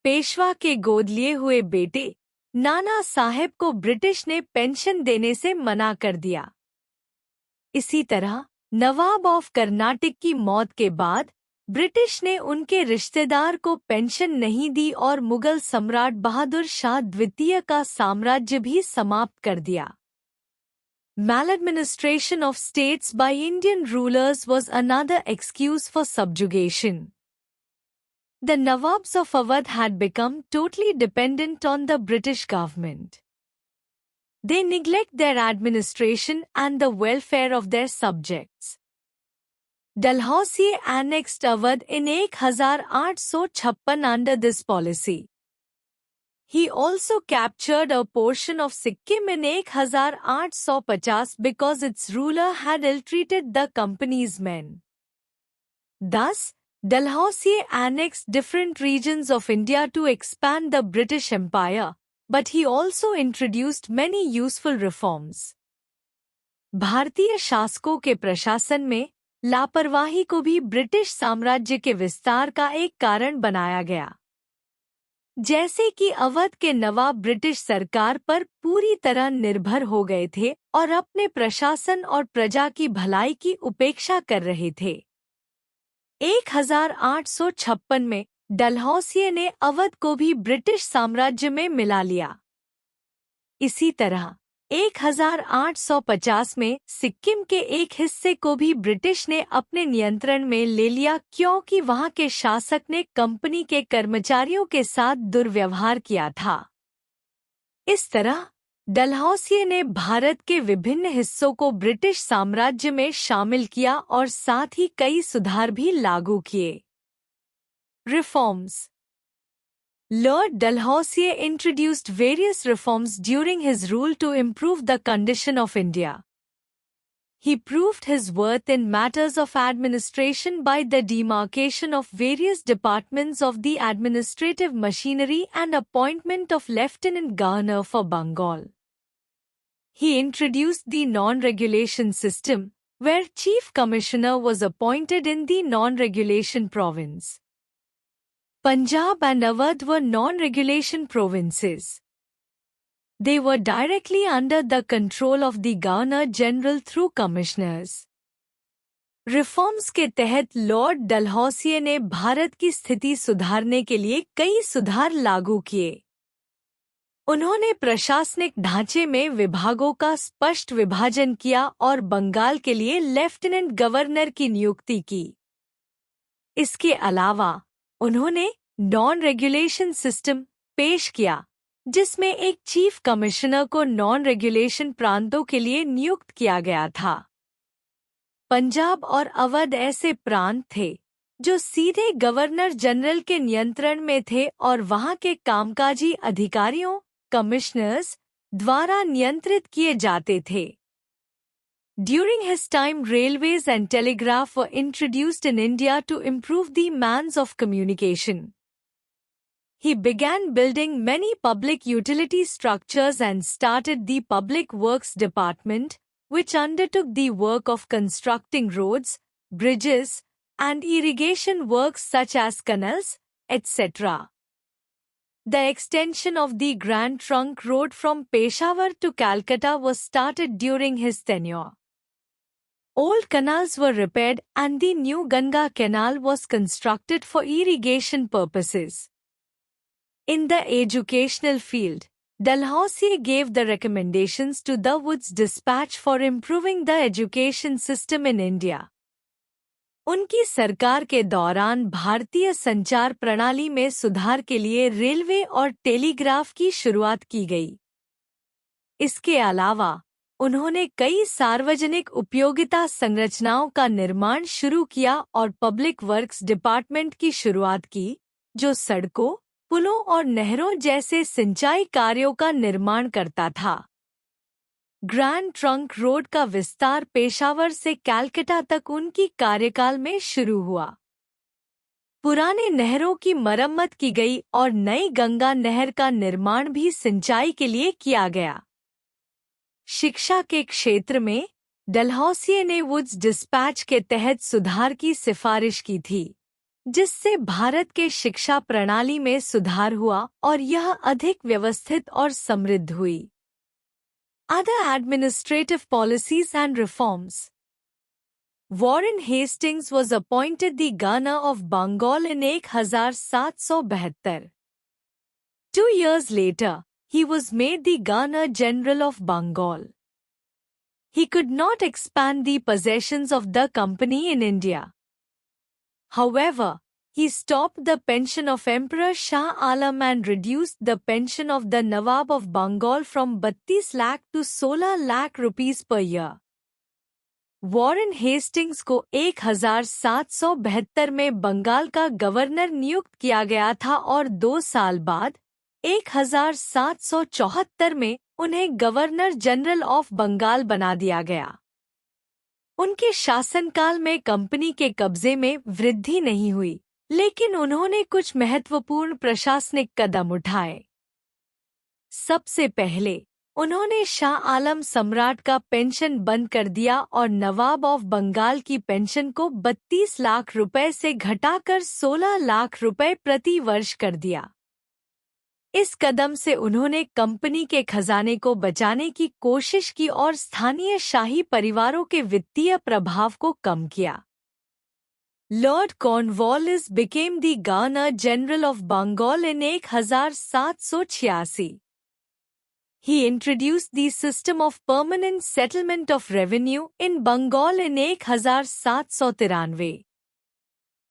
पेशवा के गोद लिए हुए बेटे नाना साहेब को ब्रिटिश ने पेंशन देने से मना कर दिया। इसी तरह नवाब ऑफ कर्नाटक की मौत के बाद ब्रिटिश ने उनके रिश्तेदार को पेंशन नहीं दी और मुगल सम्राट बहादुर शाह द्वितीय का साम्राज्य भी समाप्त कर दिया। Maladministration of states by Indian rulers was another excuse for subjugation. The Nawabs of Awadh had become totally dependent on the British government. They neglect their administration and the welfare of their subjects. Dalhousie annexed Awadh in 1856 under this policy. He also captured a portion of Sikkim in 1850 because its ruler had ill-treated the company's men. Thus, Dalhousie annexed different regions of India to expand the British Empire, but he also introduced many useful reforms. भारतीय शासकों के प्रशासन में लापरवाही को भी British साम्राज्य के विस्तार का एक कारण बनाया गया। जैसे कि अवध के नवाब ब्रिटिश सरकार पर पूरी तरह निर्भर हो गए थे और अपने प्रशासन और प्रजा की भलाई की उपेक्षा कर रहे थे। 1856 में डलहौसिये ने अवध को भी ब्रिटिश साम्राज्य में मिला लिया। इसी तरह 1850 में सिक्किम के एक हिस्से को भी ब्रिटिश ने अपने नियंत्रण में ले लिया क्योंकि वहां के शासक ने कंपनी के कर्मचारियों के साथ दुर्व्यवहार किया था। इस तरह डलहौसिये ने भारत के विभिन्न हिस्सों को ब्रिटिश साम्राज्य में शामिल किया और साथ ही कई सुधार भी लागू किए। Reforms. Lord Dalhousie introduced various reforms during his rule to improve the condition of India. He proved his worth in matters of administration by the demarcation of various departments of the administrative machinery and appointment of Lieutenant Governor for Bengal. He introduced the non-regulation system, where Chief Commissioner was appointed in the non-regulation province. Punjab and Awadh were non-regulation provinces. They were directly under the control of the Governor-General through commissioners. Reforms के तहत Lord डलहौसिये ने भारत की स्थिति सुधारने के लिए कई सुधार लागू किए। उन्होंने प्रशासनिक ढांचे में विभागों का स्पष्ट विभाजन किया और बंगाल के लिए लेफ्टिनेंट गवर्नर की नियुक्ति की। इसके अलावा उन्होंने नॉन रेगुलेशन सिस्टम पेश किया, जिसमें एक चीफ कमिश्नर को नॉन रेगुलेशन प्रांतों के लिए नियुक्त किया गया था। पंजाब और अवध ऐसे प्रांत थे जो सीधे गवर्नर जनरल के नियंत्रण में थे और वहां के कामकाजी अधिकारियों कमिश्नर्स द्वारा नियंत्रित किए जाते थे। During his time, railways and telegraph were introduced in India to improve the means of communication. He began building many public utility structures and started the Public Works Department, which undertook the work of constructing roads, bridges, and irrigation works such as canals, etc. The extension of the Grand Trunk Road from Peshawar to Calcutta was started during his tenure. Old canals were repaired and the new Ganga Canal was constructed for irrigation purposes. In the educational field, Dalhousie gave the recommendations to the Woods Dispatch for improving the education system in India. उनकी सरकार के दौरान भारतीय संचार प्रणाली में सुधार के लिए रेलवे और टेलीग्राफ की शुरुआत की गई। इसके अलावा उन्होंने कई सार्वजनिक उपयोगिता संरचनाओं का निर्माण शुरू किया और पब्लिक वर्क्स डिपार्टमेंट की शुरुआत की, जो सड़कों, पुलों और नहरों जैसे सिंचाई कार्यों का निर्माण करता था। ग्रैंड ट्रंक रोड का विस्तार पेशावर से कैलकाटा तक उनकी कार्यकाल में शुरू हुआ। पुराने नहरों की मरम्मत की गई और नई गंगा नहर का निर्माण भी सिंचाई के लिए किया गया। शिक्षा के क्षेत्र में डलहौसिये ने वुड्स डिस्पैच के तहत सुधार की सिफारिश की थी, जिससे भारत के शिक्षा प्रणाली में सुधार हुआ और यह अधिक व्यवस्थित और समृद्ध हुई। Other administrative policies and reforms. Warren Hastings was appointed the Governor of Bengal in 1772. 2 years later, he was made the Governor General of Bengal. he could not expand the possessions of the company in India. However, he stopped the pension of Emperor Shah Alam and reduced the pension of the Nawab of Bengal from 32 lakh to 16 lakh rupees per year. Warren Hastings को 1772 में बंगाल का governor नियुक्त किया गया था और 2 साल बाद 1774 में उन्हें गवर्नर जनरल ऑफ बंगाल बना दिया गया। उनके शासनकाल में कंपनी के कब्जे में वृद्धि नहीं हुई, लेकिन उन्होंने कुछ महत्वपूर्ण प्रशासनिक कदम उठाए। सबसे पहले उन्होंने शाह आलम सम्राट का पेंशन बंद कर दिया और नवाब ऑफ बंगाल की पेंशन को 32 लाख रुपए से घटाकर 16 लाख रुपए प्रति वर्ष कर दिया। इस कदम से उन्होंने कंपनी के खजाने को बचाने की कोशिश की और स्थानीय शाही परिवारों के वित्तीय प्रभाव को कम किया। Lord Cornwallis became the Governor General of Bengal in 1786. He introduced the system of permanent settlement of revenue in Bengal in 1793.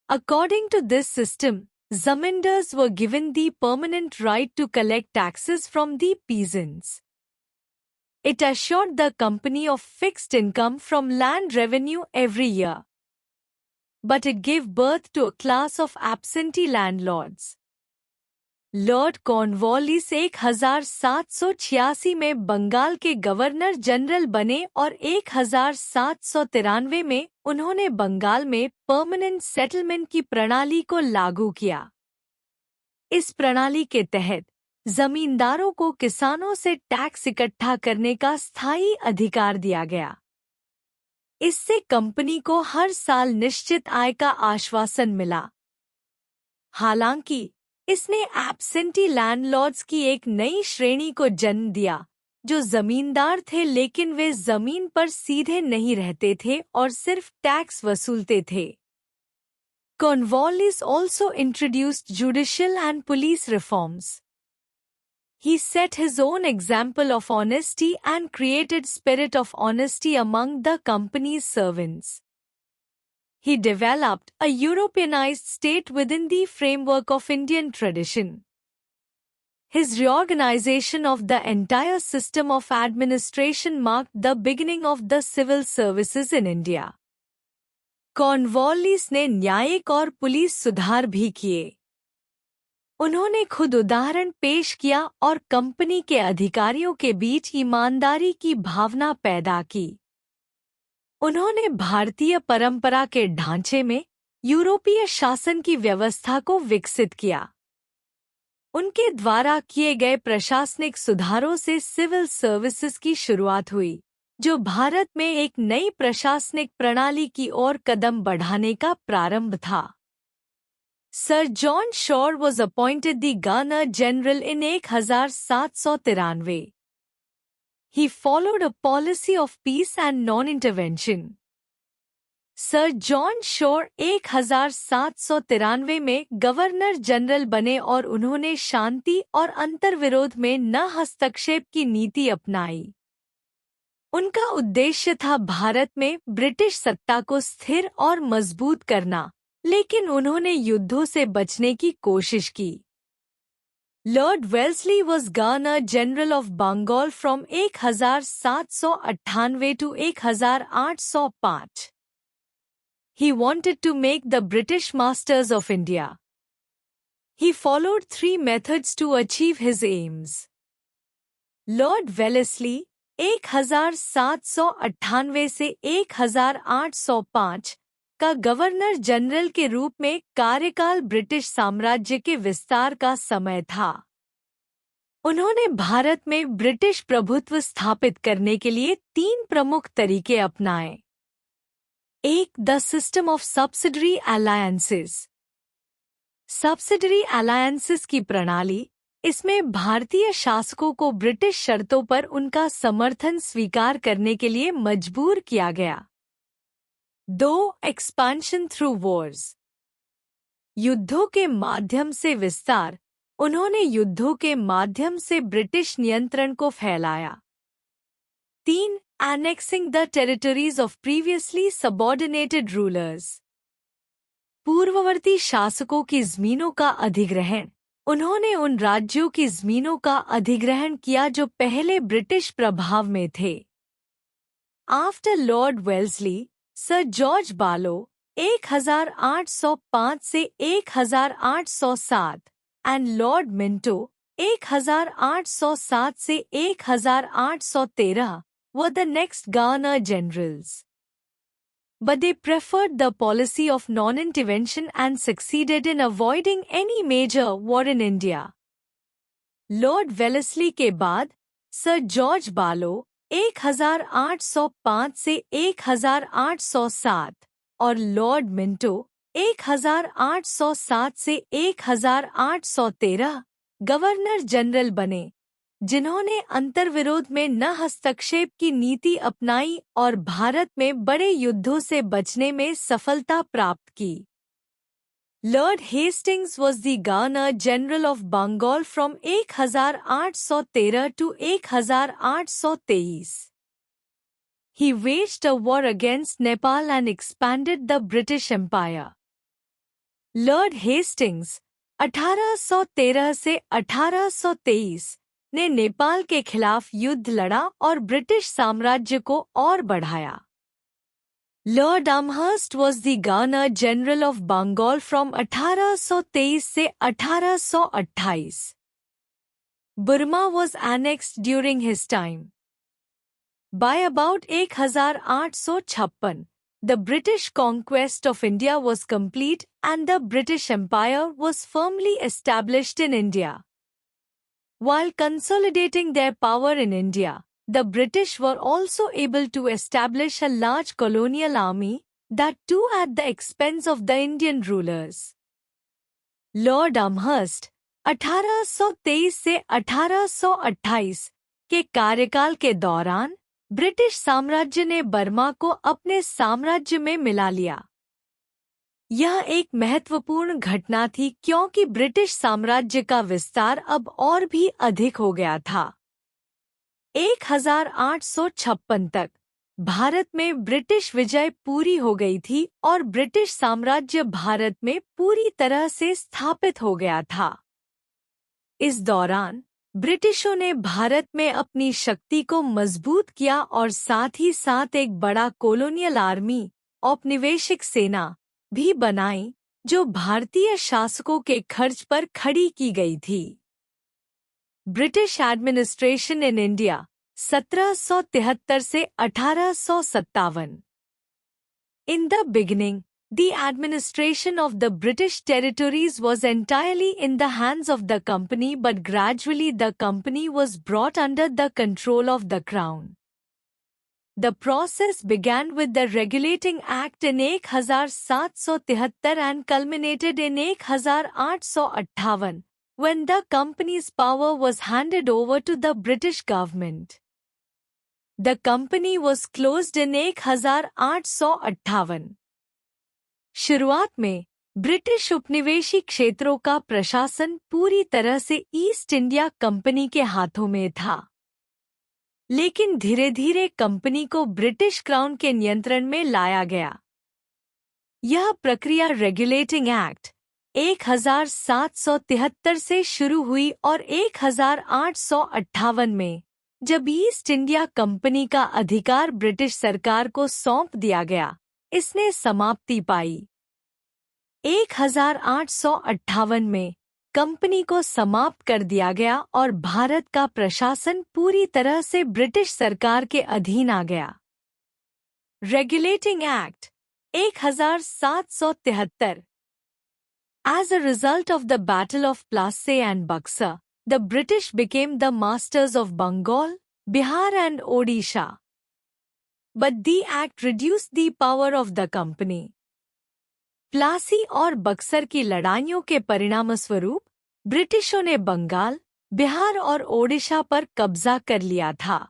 According to this system, zamindars were given the permanent right to collect taxes from the peasants. It assured the company of fixed income from land revenue every year. But it gave birth to a class of absentee landlords. Lord Cornwallis 1786 में बंगाल के governor general बने और 1793 में उन्होंने बंगाल में permanent settlement की प्रणाली को लागू किया। इस प्रणाली के तहत जमींदारों को किसानों से टैक्स इकट्ठा करने का स्थायी अधिकार दिया गया। इससे कंपनी को हर साल निश्चित आय का आश्वासन मिला। हालांकि इसने एब्सेंटी लैंडलॉर्ड्स की एक नई श्रेणी को जन्म दिया, जो जमींदार थे लेकिन वे जमीन पर सीधे नहीं रहते थे और सिर्फ टैक्स वसूलते थे। Cornwallis also introduced judicial and police reforms. He set his own example of honesty and created spirit of honesty among the company's servants. He developed a Europeanized state within the framework of Indian tradition. His reorganization of the entire system of administration marked the beginning of the civil services in India. Cornwallis ने न्यायिक और police सुधार भी किए। उन्होंने खुद उदाहरण पेश किया और कंपनी के अधिकारियों के बीच ईमानदारी की भावना पैदा की। उन्होंने भारतीय परंपरा के ढांचे में यूरोपीय शासन की व्यवस्था को विकसित किया। उनके द्वारा किए गए प्रशासनिक सुधारों से सिविल सर्विसेज की शुरुआत हुई, जो भारत में एक नई प्रशासनिक प्रणाली की ओर कदम बढ़ाने का प्रारंभ था। Sir John sure was appointed the Governor General in 1793. He followed a policy of peace and non-intervention. Sir John Shore 1793 में गवर्नर जनरल बने और उन्होंने शांति और अंतर्विरोध में न हस्तक्षेप की नीति अपनाई। उनका उद्देश्य था भारत में ब्रिटिश सत्ता को स्थिर और मजबूत करना, लेकिन उन्होंने युद्धों से बचने की कोशिश की। Lord Wellesley was Governor General of Bengal from 1798 to 1805. He wanted to make the British masters of India. He followed 3 methods to achieve his aims. Lord Wellesley 1798 से 1805 का गवर्नर जनरल के रूप में कार्यकाल ब्रिटिश साम्राज्य के विस्तार का समय था। उन्होंने भारत में ब्रिटिश प्रभुत्व स्थापित करने के लिए 3 प्रमुख तरीके अपनाए। 1. The system of subsidiary alliances. Subsidiary alliances की प्रणाली, इसमें भारतीय शासकों को ब्रिटिश शर्तों पर उनका समर्थन स्वीकार करने के लिए मजबूर किया गया। 2. Expansion through Wars. युद्धों के माध्यम से विस्तार, उन्होंने युद्धों के माध्यम से ब्रिटिश नियंत्रण को फैलाया। 3. annexing the territories of previously subordinated rulers. पूर्ववर्ती शासकों की जमीनों का अधिग्रहण। उन्होंने उन राज्यों की जमीनों का अधिग्रहण किया जो पहले ब्रिटिश प्रभाव में थे। After Lord Wellesley, sir George बालो 1805 से 1807 एंड लॉर्ड मिंटो 1807 से 1813 were the next Governor Generals. But they preferred the policy of non-intervention and succeeded in avoiding any major war in India. Lord Wellesley के बाद sir George बालो 1805 से 1807 और Lord Minto 1807 से 1813 governor general बने, जिन्होंने अंतर्विरोध में न हस्तक्षेप की नीति अपनाई और भारत में बड़े युद्धों से बचने में सफलता प्राप्त की। Lord Hastings was the Governor General of Bengal from 1813 to 1823. He waged a war against Nepal and expanded the British Empire. Lord Hastings 1813 से 1823 ने नेपाल के खिलाफ युद्ध लड़ा और ब्रिटिश साम्राज्य को और बढ़ाया। Lord Amherst was the Governor General of Bengal from 1823 से 1828. Burma was annexed during his time. By about 1856, the British conquest of India was complete and the British Empire was firmly established in India. While consolidating their power in India, the British were also able to establish a large colonial army, that too at the expense of the Indian rulers. Lord Amherst 1823 से 1828 के कार्यकाल के दौरान British साम्राज्य ने Burma को अपने साम्राज्य में मिला लिया। यह एक महत्वपूर्ण घटना थी क्योंकि ब्रिटिश साम्राज्य का विस्तार अब और भी अधिक हो गया था। 1856 तक भारत में ब्रिटिश विजय पूरी हो गई थी और ब्रिटिश साम्राज्य भारत में पूरी तरह से स्थापित हो गया था। इस दौरान ब्रिटिशों ने भारत में अपनी शक्ति को मजबूत किया और साथ ही साथ एक बड़ा कॉलोनियल आर्मी, औपनिवेशिक सेना भी बनाई, जो भारतीय शासकों के खर्च पर खड़ी की गई थी। ब्रिटिश एडमिनिस्ट्रेशन इन इंडिया 1773 से 1857। In the beginning, the administration of the British territories was entirely in the hands of the company, but gradually the company was brought under the control of the crown. The process began with the Regulating Act in 1773 and culminated in 1858, when the company's power was handed over to the British government. The company was closed in 1858. शुरुआत में British उपनिवेशी क्षेत्रों का प्रशासन पूरी तरह से east India company के हाथों में था, लेकिन धीरे धीरे कंपनी को ब्रिटिश क्राउन के नियंत्रण में लाया गया। यह प्रक्रिया रेगुलेटिंग एक्ट 1773 से शुरू हुई और 1858 में जब ईस्ट इंडिया कंपनी का अधिकार ब्रिटिश सरकार को सौंप दिया गया, इसने समाप्ति पाई। 1858 में कंपनी को समाप्त कर दिया गया और भारत का प्रशासन पूरी तरह से ब्रिटिश सरकार के अधीन आ गया। Regulating act 1773। As a result of the Battle of Plassey and Buxar, the British became the masters of Bengal, Bihar and Odisha. But the act reduced the power of the company. Plassey और बक्सर की लड़ाइयों के परिणामस्वरूप ब्रिटिशों ने बंगाल, बिहार और ओडिशा पर कब्जा कर लिया था।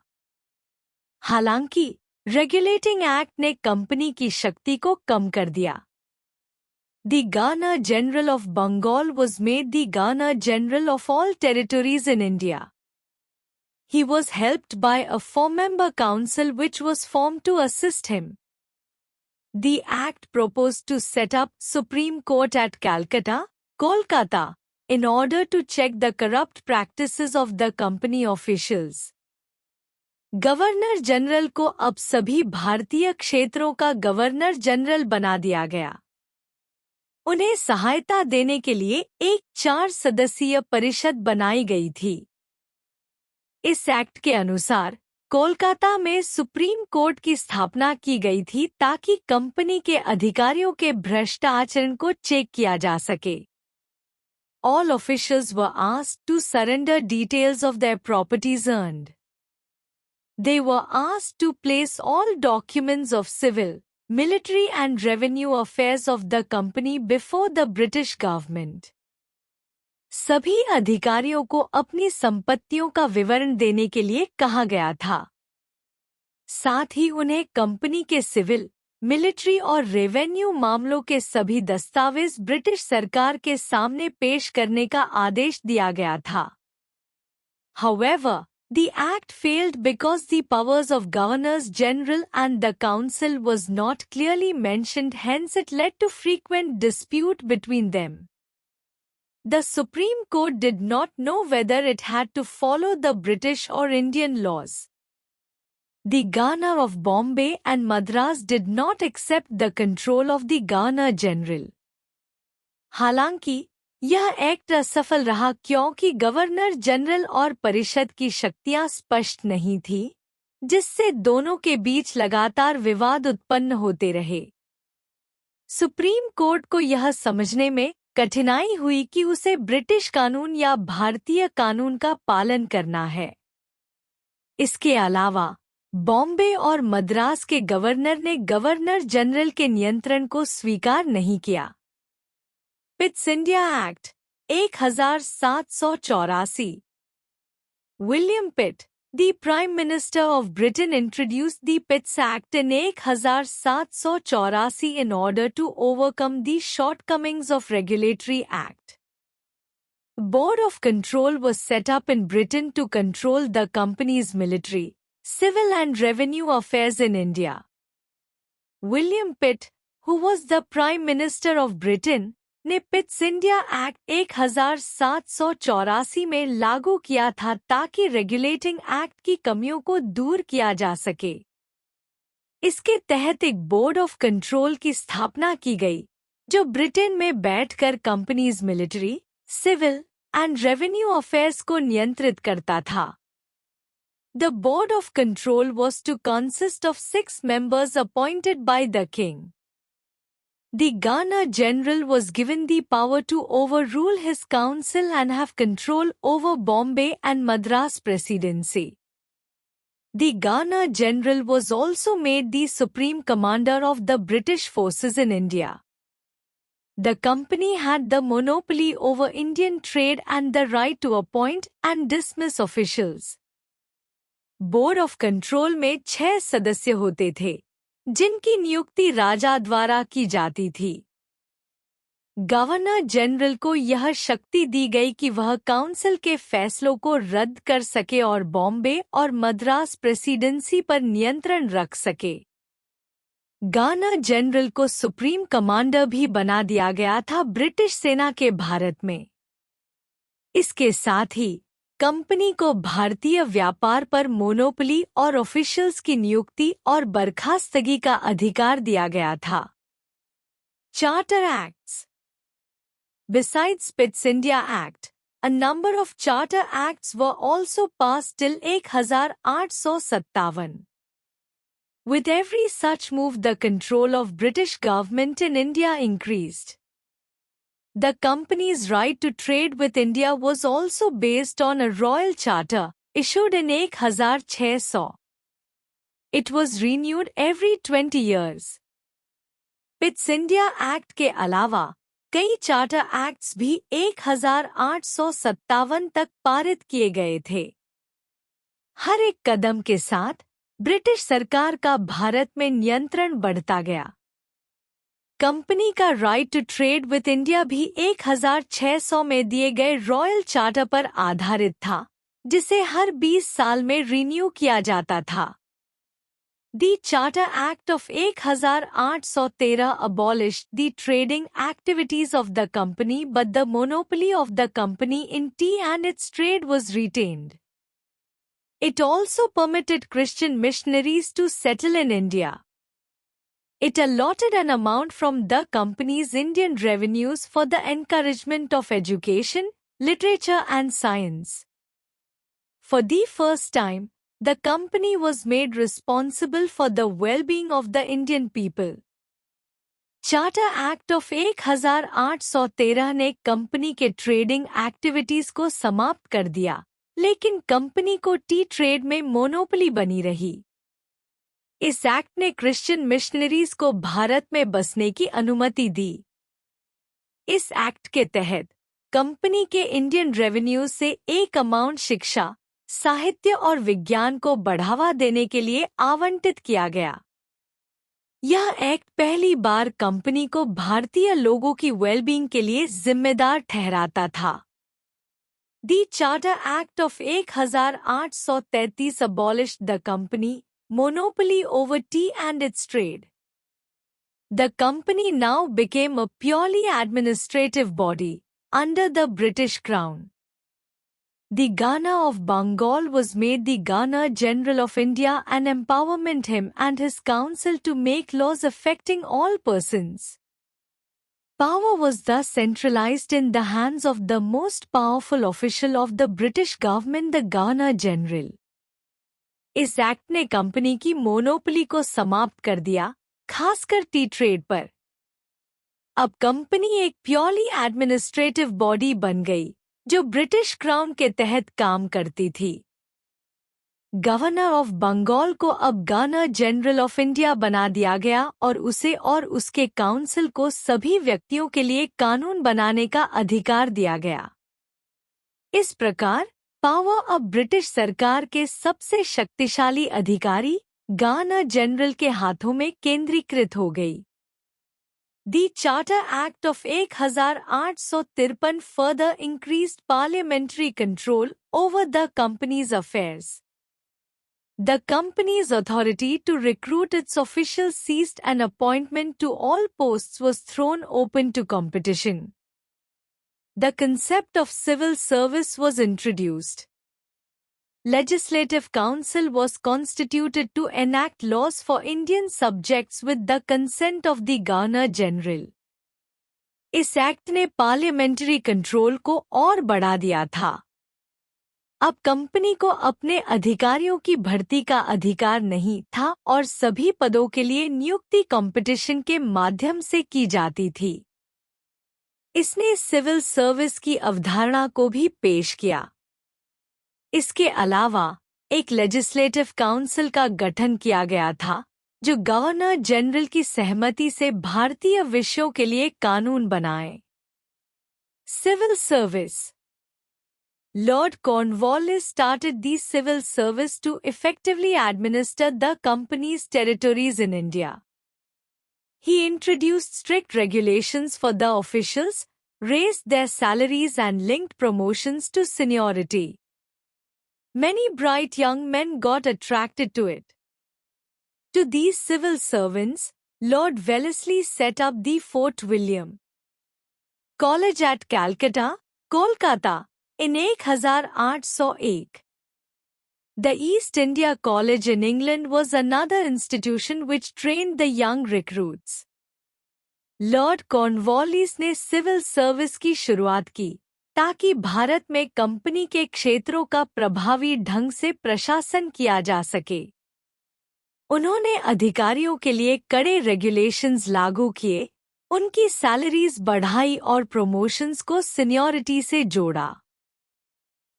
हालांकि रेगुलेटिंग एक्ट ने कंपनी की शक्ति को कम कर दिया। The Governor General of Bengal was made the Governor General of all territories in India. he was helped by a four-member council which was formed to assist him. The Act proposed to set up Supreme Court at Calcutta, Kolkata, in order to check the corrupt practices of the company officials. Governor general को अब सभी भारतीय क्षेत्रों का governor general बना दिया गया। उन्हें सहायता देने के लिए एक 4 सदस्यीय परिषद बनाई गई थी। इस एक्ट के अनुसार कोलकाता में सुप्रीम कोर्ट की स्थापना की गई थी ताकि कंपनी के अधिकारियों के भ्रष्ट आचरण को चेक किया जा सके। All officials were asked to surrender details of their properties earned. They were asked to place all documents of civil, military and revenue affairs of the company before the British government. सभी अधिकारियों को अपनी संपत्तियों का विवरण देने के लिए कहा गया था। साथ ही उन्हें कंपनी के सिविल, मिलिट्री और रेवेन्यू मामलों के सभी दस्तावेज ब्रिटिश सरकार के सामने पेश करने का आदेश दिया गया था। However, the act failed because the powers of governors general and the council was not clearly mentioned, hence it led to frequent dispute between them. The Supreme Court did not know whether it had to follow the British or Indian laws. The Governor of Bombay and Madras did not accept the control of the Governor General. हालांकि यह act असफल रहा क्योंकि governor general और परिषद की शक्तियां स्पष्ट नहीं थी, जिससे दोनों के बीच लगातार विवाद उत्पन्न होते रहे। सुप्रीम कोर्ट को यह समझने में कठिनाई हुई कि उसे ब्रिटिश कानून या भारतीय कानून का पालन करना है। इसके अलावा बॉम्बे और मद्रास के गवर्नर ने गवर्नर जनरल के नियंत्रण को स्वीकार नहीं किया। Pitt's India act 1784। William pit, the Prime Minister of Britain, introduced the Pitts Act in 1784 in order to overcome the shortcomings of Regulatory Act. Board of Control was set up in Britain to control the company's military, civil and revenue affairs in India. William Pitt, who was the Prime Minister of Britain, ने Pitt's India act 1784 में लागू किया था ताकि regulating act की कमियों को दूर किया जा सके। इसके तहत एक बोर्ड ऑफ कंट्रोल की स्थापना की गई, जो ब्रिटेन में बैठकर company's military, civil and revenue affairs को नियंत्रित करता था। The board of control was to consist of 6 members appointed by the king. The Governor General was given the power to overrule his council and have control over Bombay and Madras Presidency. The Governor General was also made the Supreme Commander of the British forces in India. The company had the monopoly over Indian trade and the right to appoint and dismiss officials. Board of Control में 6 सदस्य होते थे, जिनकी नियुक्ति राजा द्वारा की जाती थी। गवर्नर जनरल को यह शक्ति दी गई कि वह काउंसिल के फैसलों को रद्द कर सके और बॉम्बे और मद्रास प्रेसिडेंसी पर नियंत्रण रख सके। गवर्नर जनरल को सुप्रीम कमांडर भी बना दिया गया था ब्रिटिश सेना के भारत में। इसके साथ ही कंपनी को भारतीय व्यापार पर मोनोपोली और ऑफिशियल्स की नियुक्ति और बर्खास्तगी का अधिकार दिया गया था। Charter acts. Besides Pitt's India Act, a number of charter acts were also passed till 1857. With every such move, the control of British government in India increased. The company's right to trade with India was also based on a royal charter issued in 1600. It was renewed every 20 years. Pitt's India Act के अलावा कई charter acts भी 1857 तक पारित किए गए थे। हर एक कदम के साथ ब्रिटिश सरकार का भारत में नियंत्रण बढ़ता गया। कंपनी का right to trade with India भी 1600 में दिए गए रॉयल चार्टर पर आधारित था, जिसे हर 20 साल में रिन्यू किया जाता था। The Charter Act of 1813 abolished the trading activities of the company, but the monopoly of the company in tea and its trade was retained. It also permitted Christian missionaries to settle in India. It allotted an amount from the company's Indian revenues for the encouragement of education, literature and science. For the first time, the company was made responsible for the well-being of the Indian people. Charter act of 1813 ने company के trading activities को समाप्त कर दिया, लेकिन company को T trade में monopoly बनी रही। इस एक्ट ने क्रिश्चियन मिशनरीज को भारत में बसने की अनुमति दी। इस एक्ट के तहत कंपनी के इंडियन रेवेन्यू से एक अमाउंट शिक्षा, साहित्य और विज्ञान को बढ़ावा देने के लिए आवंटित किया गया। यह एक्ट पहली बार कंपनी को भारतीय लोगों की वेलबींग के लिए जिम्मेदार ठहराता था। The charter act of 1833 abolished the company monopoly over tea and its trade. The company now became a purely administrative body under the British Crown. The Governor of Bengal was made the Governor General of India and empowerment him and his council to make laws affecting all persons. Power was thus centralized in the hands of the most powerful official of the British government, the Governor General. इस act ने company की monopoly को समाप्त कर दिया, खासकर T trade पर। अब कंपनी एक प्योरली एडमिनिस्ट्रेटिव बॉडी बन गई, जो ब्रिटिश क्राउन के तहत काम करती थी। गवर्नर ऑफ बंगाल को अब गवर्नर जनरल ऑफ इंडिया बना दिया गया और उसे और उसके काउंसिल को सभी व्यक्तियों के लिए कानून बनाने का अधिकार दिया गया। इस प्रकार पावर अब ब्रिटिश सरकार के सबसे शक्तिशाली अधिकारी गवर्नर जनरल के हाथों में केंद्रीकृत हो गई। The Charter Act of 1853 further increased parliamentary control over the company's affairs. The company's authority to recruit its officials ceased and appointment to all posts was thrown open to competition. The concept of civil service was introduced. Legislative Council was constituted to enact laws for Indian subjects with the consent of the Governor General. इस act ने parliamentary control को और बढ़ा दिया था। अब company को अपने अधिकारियों की भर्ती का अधिकार नहीं था और सभी पदों के लिए नियुक्ति कंपटीशन के माध्यम से की जाती थी। इसने सिविल सर्विस की अवधारणा को भी पेश किया। इसके अलावा एक लेजिस्लेटिव काउंसिल का गठन किया गया था, जो गवर्नर जनरल की सहमति से भारतीय विषयों के लिए कानून बनाए। Civil service. Lord Cornwallis started the civil service to effectively administer the company's territories in India. He introduced strict regulations for the officials, raised their salaries and linked promotions to seniority. Many bright young men got attracted to it. To these civil servants, Lord Wellesley set up the Fort William College at Calcutta, Kolkata, in 1801. The East India College in England was another institution which trained the young recruits. Lord Cornwallis ने civil service की शुरुआत की ताकि भारत में company के क्षेत्रों का प्रभावी ढंग से प्रशासन किया जा सके। उन्होंने अधिकारियों के लिए कड़े रेगुलेशंस लागू किए, उनकी सैलरीज बढ़ाई और प्रमोशंस को सीनियरिटी से जोड़ा।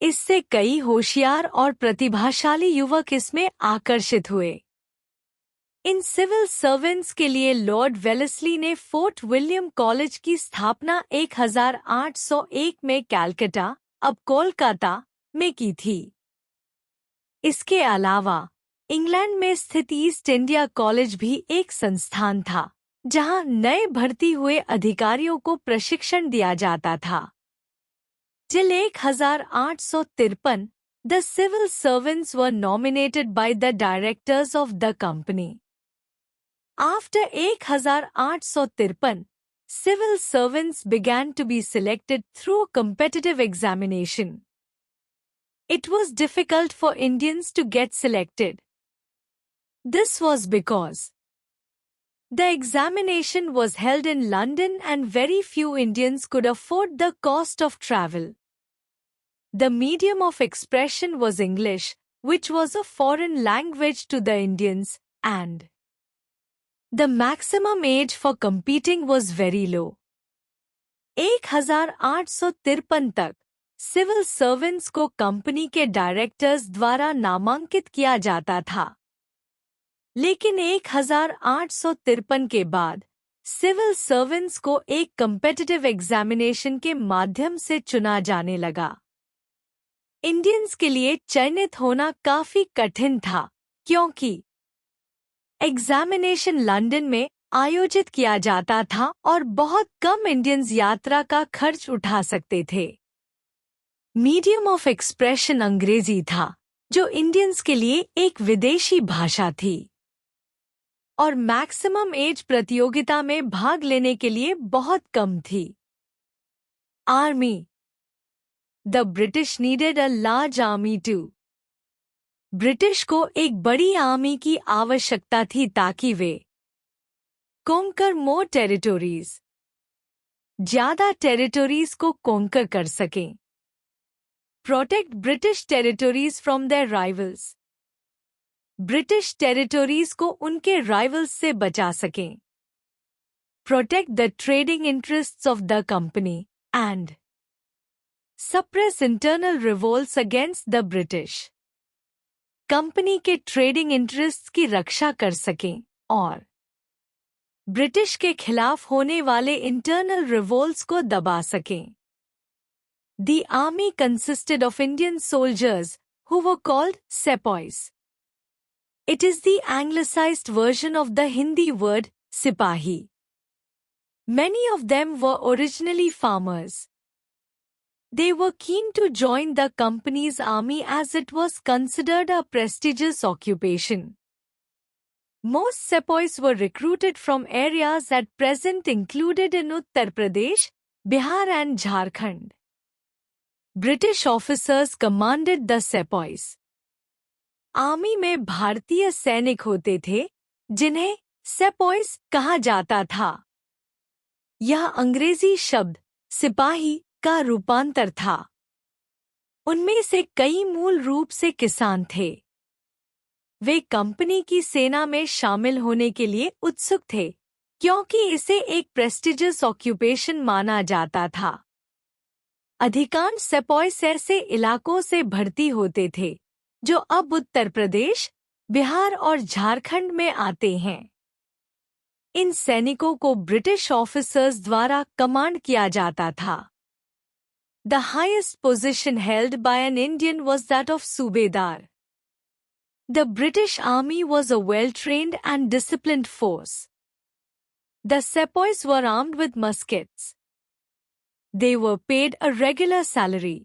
इससे कई होशियार और प्रतिभाशाली युवक इसमें आकर्षित हुए। इन सिविल सर्वेंट्स के लिए लॉर्ड वेलेस्ली ने फोर्ट विलियम कॉलेज की स्थापना 1801 में कैलकाटा, अब कोलकाता, में की थी। इसके अलावा इंग्लैंड में स्थित ईस्ट इंडिया कॉलेज भी एक संस्थान था, जहां नए भर्ती हुए अधिकारियों को प्रशिक्षण दिया जाता था। Till 1853, The civil servants were nominated by the directors of the company. After 1853, civil servants began to be selected through a competitive examination. It was difficult for Indians to get selected. This was because the examination was held in London and very few Indians could afford the cost of travel. The medium of expression was English, which was a foreign language to the Indians, and the maximum age for competing was very low. 1853 तक civil servants को company के directors द्वारा नामांकित किया जाता था, लेकिन 1853 के बाद सिविल सर्वेंट्स को एक कम्पिटिटिव एग्जामिनेशन के माध्यम से चुना जाने लगा। इंडियंस के लिए चयनित होना काफी कठिन था, क्योंकि एग्जामिनेशन लंदन में आयोजित किया जाता था और बहुत कम इंडियंस यात्रा का खर्च उठा सकते थे। मीडियम ऑफ एक्सप्रेशन अंग्रेजी था, जो इंडियंस के लिए एक विदेशी भाषा थी, और मैक्सिमम एज प्रतियोगिता में भाग लेने के लिए बहुत कम थी। Army. The British needed a large army to. British को एक बड़ी आर्मी की आवश्यकता थी ताकि वे कॉन्कर मोर टेरिटोरीज, ज्यादा टेरिटोरीज को कॉन्कर कर सकें। Protect British territories from their rivals, British territories को उनके राइवल्स से बचा सकें। Protect the trading interests of the company and suppress internal revolts against the British, company के ट्रेडिंग इंटरेस्ट्स की रक्षा कर सकें और ब्रिटिश के खिलाफ होने वाले इंटरनल रिवोल्ट्स को दबा सकें। The army consisted of Indian soldiers who were called sepoys. It is the anglicized version of the Hindi word sipahi. Many of them were originally farmers. They were keen to join the company's army as it was considered a prestigious occupation. Most sepoys were recruited from areas at present included in Uttar Pradesh, Bihar and Jharkhand. British officers commanded the sepoys. Army में भारतीय सैनिक होते थे, जिन्हें सेपॉयज कहा जाता था। यह अंग्रेजी शब्द सिपाही का रूपांतर था। उनमें से कई मूल रूप से किसान थे। वे कंपनी की सेना में शामिल होने के लिए उत्सुक थे, क्योंकि इसे एक प्रेस्टिजियस ऑक्यूपेशन माना जाता था। अधिकांश सेपॉयस ऐसे इलाकों से भर्ती होते थे जो अब उत्तर प्रदेश, बिहार और झारखंड में आते हैं। इन सैनिकों को ब्रिटिश ऑफिसर्स द्वारा कमांड किया जाता था। The highest position held by an Indian was that of subedar. The British army was a well trained and disciplined force. The sepoys were armed with muskets. They were paid a regular salary.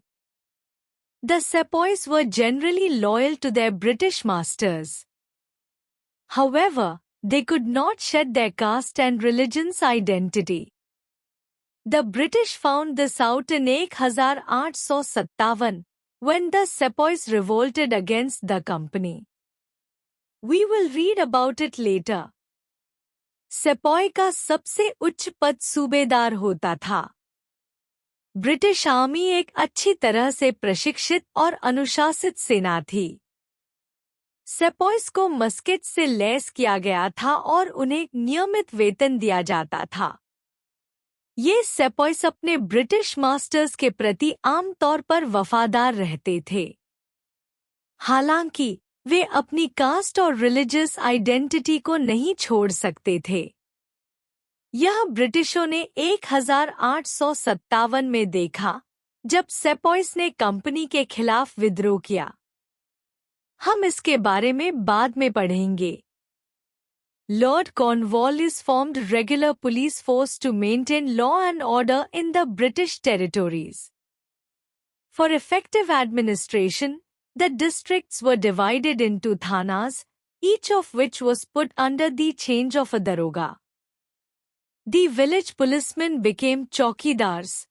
The sepoys were generally loyal to their British masters. However, they could not shed their caste and religion's identity. The British found this out in 1857 when the sepoys revolted against the company. We will read about it later. सेपॉय का सबसे उच्च पद सूबेदार होता था। British army एक अच्छी तरह से प्रशिक्षित और अनुशासित सेना थी। सेपॉयस को मस्केट से लैस किया गया था और उन्हें नियमित वेतन दिया जाता था। ये सेपॉयस अपने ब्रिटिश मास्टर्स के प्रति आमतौर पर वफादार रहते थे। हालांकि वे अपनी कास्ट और रिलीजियस आइडेंटिटी को नहीं छोड़ सकते थे। यह ब्रिटिशों ने 1857 में देखा, जब सेपॉयस ने कंपनी के खिलाफ विद्रोह किया। हम इसके बारे में बाद में पढ़ेंगे। Lord Cornwallis formed regular police force to maintain law and order in the British territories. For effective administration, The districts were divided into thanas, each of which was put under the charge of a daroga. The village policemen became chowkidars.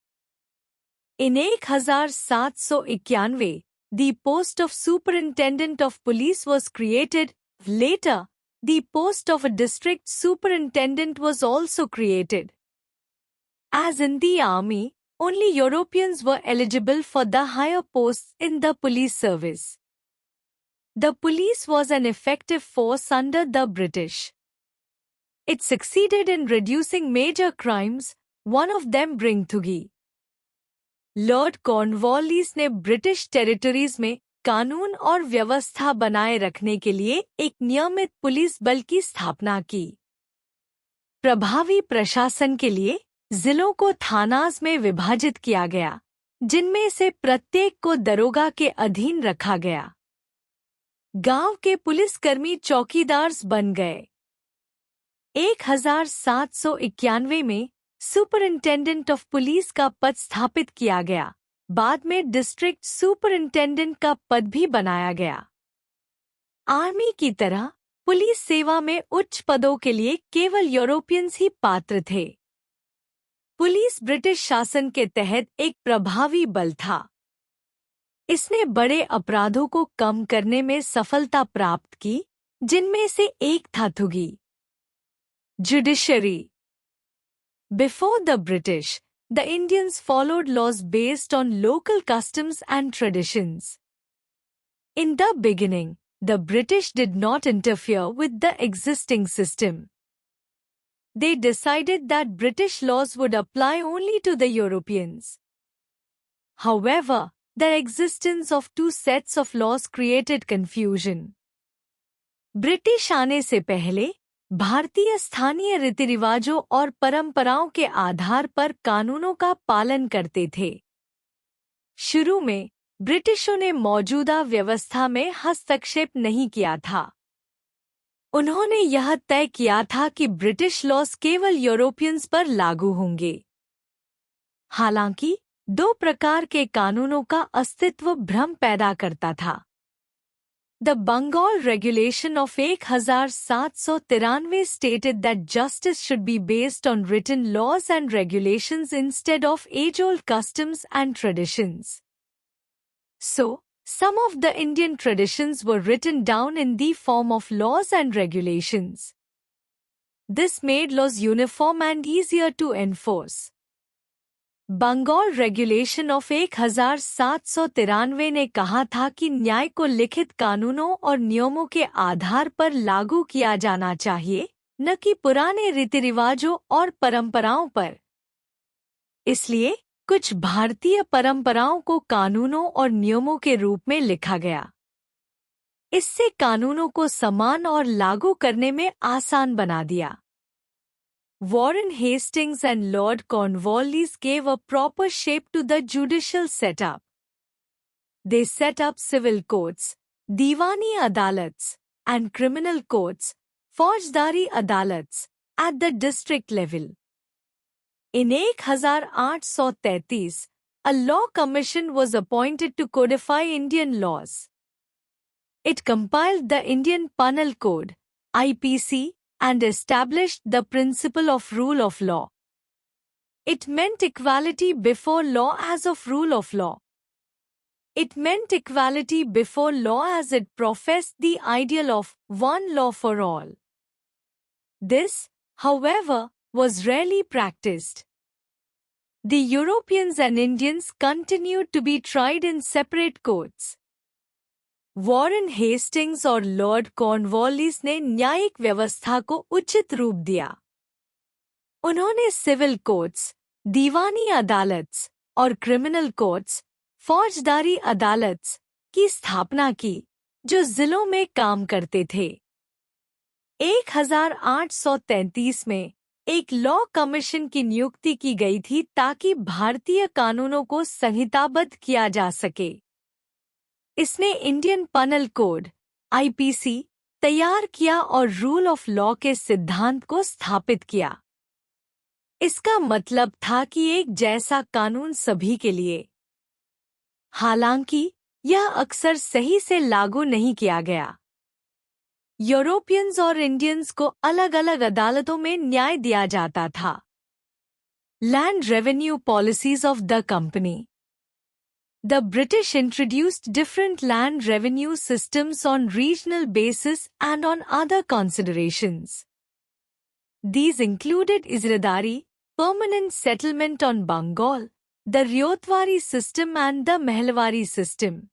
In 1791, the post of superintendent of police was created. Later, the post of a district superintendent was also created. As in the army, only Europeans were eligible for the higher posts in the police service. The police was an effective force under the British. It succeeded in reducing major crimes, one of them Bringthugi. Lord Cornwallis ने British territories में कानून और व्यवस्था बनाए रखने के लिए एक नियमित पुलिस बल की स्थापना की। प्रभावी प्रशासन के लिए जिलों को थानाज में विभाजित किया गया, जिनमें से प्रत्येक को दरोगा के अधीन रखा गया। गांव के पुलिसकर्मी चौकीदार्स बन गए। 1791 में सुपरिंटेंडेंट ऑफ पुलिस का पद स्थापित किया गया। बाद में डिस्ट्रिक्ट सुपरिंटेंडेंट का पद भी बनाया गया। आर्मी की तरह पुलिस सेवा में उच्च पदों के लिए केवल यूरोपियंस ही पात्र थे। पुलिस ब्रिटिश शासन के तहत एक प्रभावी बल था। इसने बड़े अपराधों को कम करने में सफलता प्राप्त की, जिनमें से एक था थुगी। Judiciary. Before the British, the Indians followed laws based on local customs and traditions. In the beginning, the British did not interfere with the existing system. They decided that British laws would apply only to the Europeans. However, the existence of two sets of laws created confusion. British आने से पहले भारतीय स्थानीय रीति रिवाजों और परंपराओं के आधार पर कानूनों का पालन करते थे। शुरू में ब्रिटिशों ने मौजूदा व्यवस्था में हस्तक्षेप नहीं किया था। उन्होंने यह तय किया था कि ब्रिटिश लॉज केवल यूरोपियंस पर लागू होंगे। हालांकि दो प्रकार के कानूनों का अस्तित्व भ्रम पैदा करता था। The Bengal Regulation of 1793 stated that justice should be based on written laws and regulations instead of age-old customs and traditions. So, some of the Indian traditions were written down in the form of laws and regulations. This made laws uniform and easier to enforce. Bengal regulation of 1793 ने कहा था कि न्याय को लिखित कानूनों और नियमों के आधार पर लागू किया जाना चाहिए, न कि पुराने रीति रिवाजों और परंपराओं पर। इसलिए कुछ भारतीय परंपराओं को कानूनों और नियमों के रूप में लिखा गया। इससे कानूनों को समान और लागू करने में आसान बना दिया। Warren Hastings and Lord Cornwallis gave a proper shape to the judicial setup. They set up civil courts, Diwani Adalats, and criminal courts, Faujdari Adalats, at the district level. In 1833, a law commission was appointed to codify Indian laws. It compiled the Indian Penal Code, IPC, and established the principle of rule of law. It meant equality before law as of rule of law. It meant equality before law as it professed the ideal of one law for all. This, however, was rarely practiced. The Europeans and Indians continued to be tried in separate courts. Warren Hastings और Lord Cornwallis ने न्यायिक व्यवस्था को उचित रूप दिया। उन्होंने civil courts, दीवानी अदालत्स और क्रिमिनल कोर्ट्स, फौजदारी अदालत्स की स्थापना की, जो जिलों में काम करते थे। 1833 में एक लॉ कमीशन की नियुक्ति की गई थी ताकि भारतीय कानूनों को संहिताबद्ध किया जा सके। इसने इंडियन पेनल कोड, आईपीसी, तैयार किया और रूल ऑफ लॉ के सिद्धांत को स्थापित किया। इसका मतलब था कि एक जैसा कानून सभी के लिए। हालांकि यह अक्सर सही से लागू नहीं किया गया। यूरोपियंस और इंडियंस को अलग अलग अदालतों में न्याय दिया जाता था। Land revenue policies of the company. The British introduced different land revenue systems on regional basis and on other considerations. These included Izradari, permanent settlement on Bengal, the Ryotwari system and the Mehlwari system.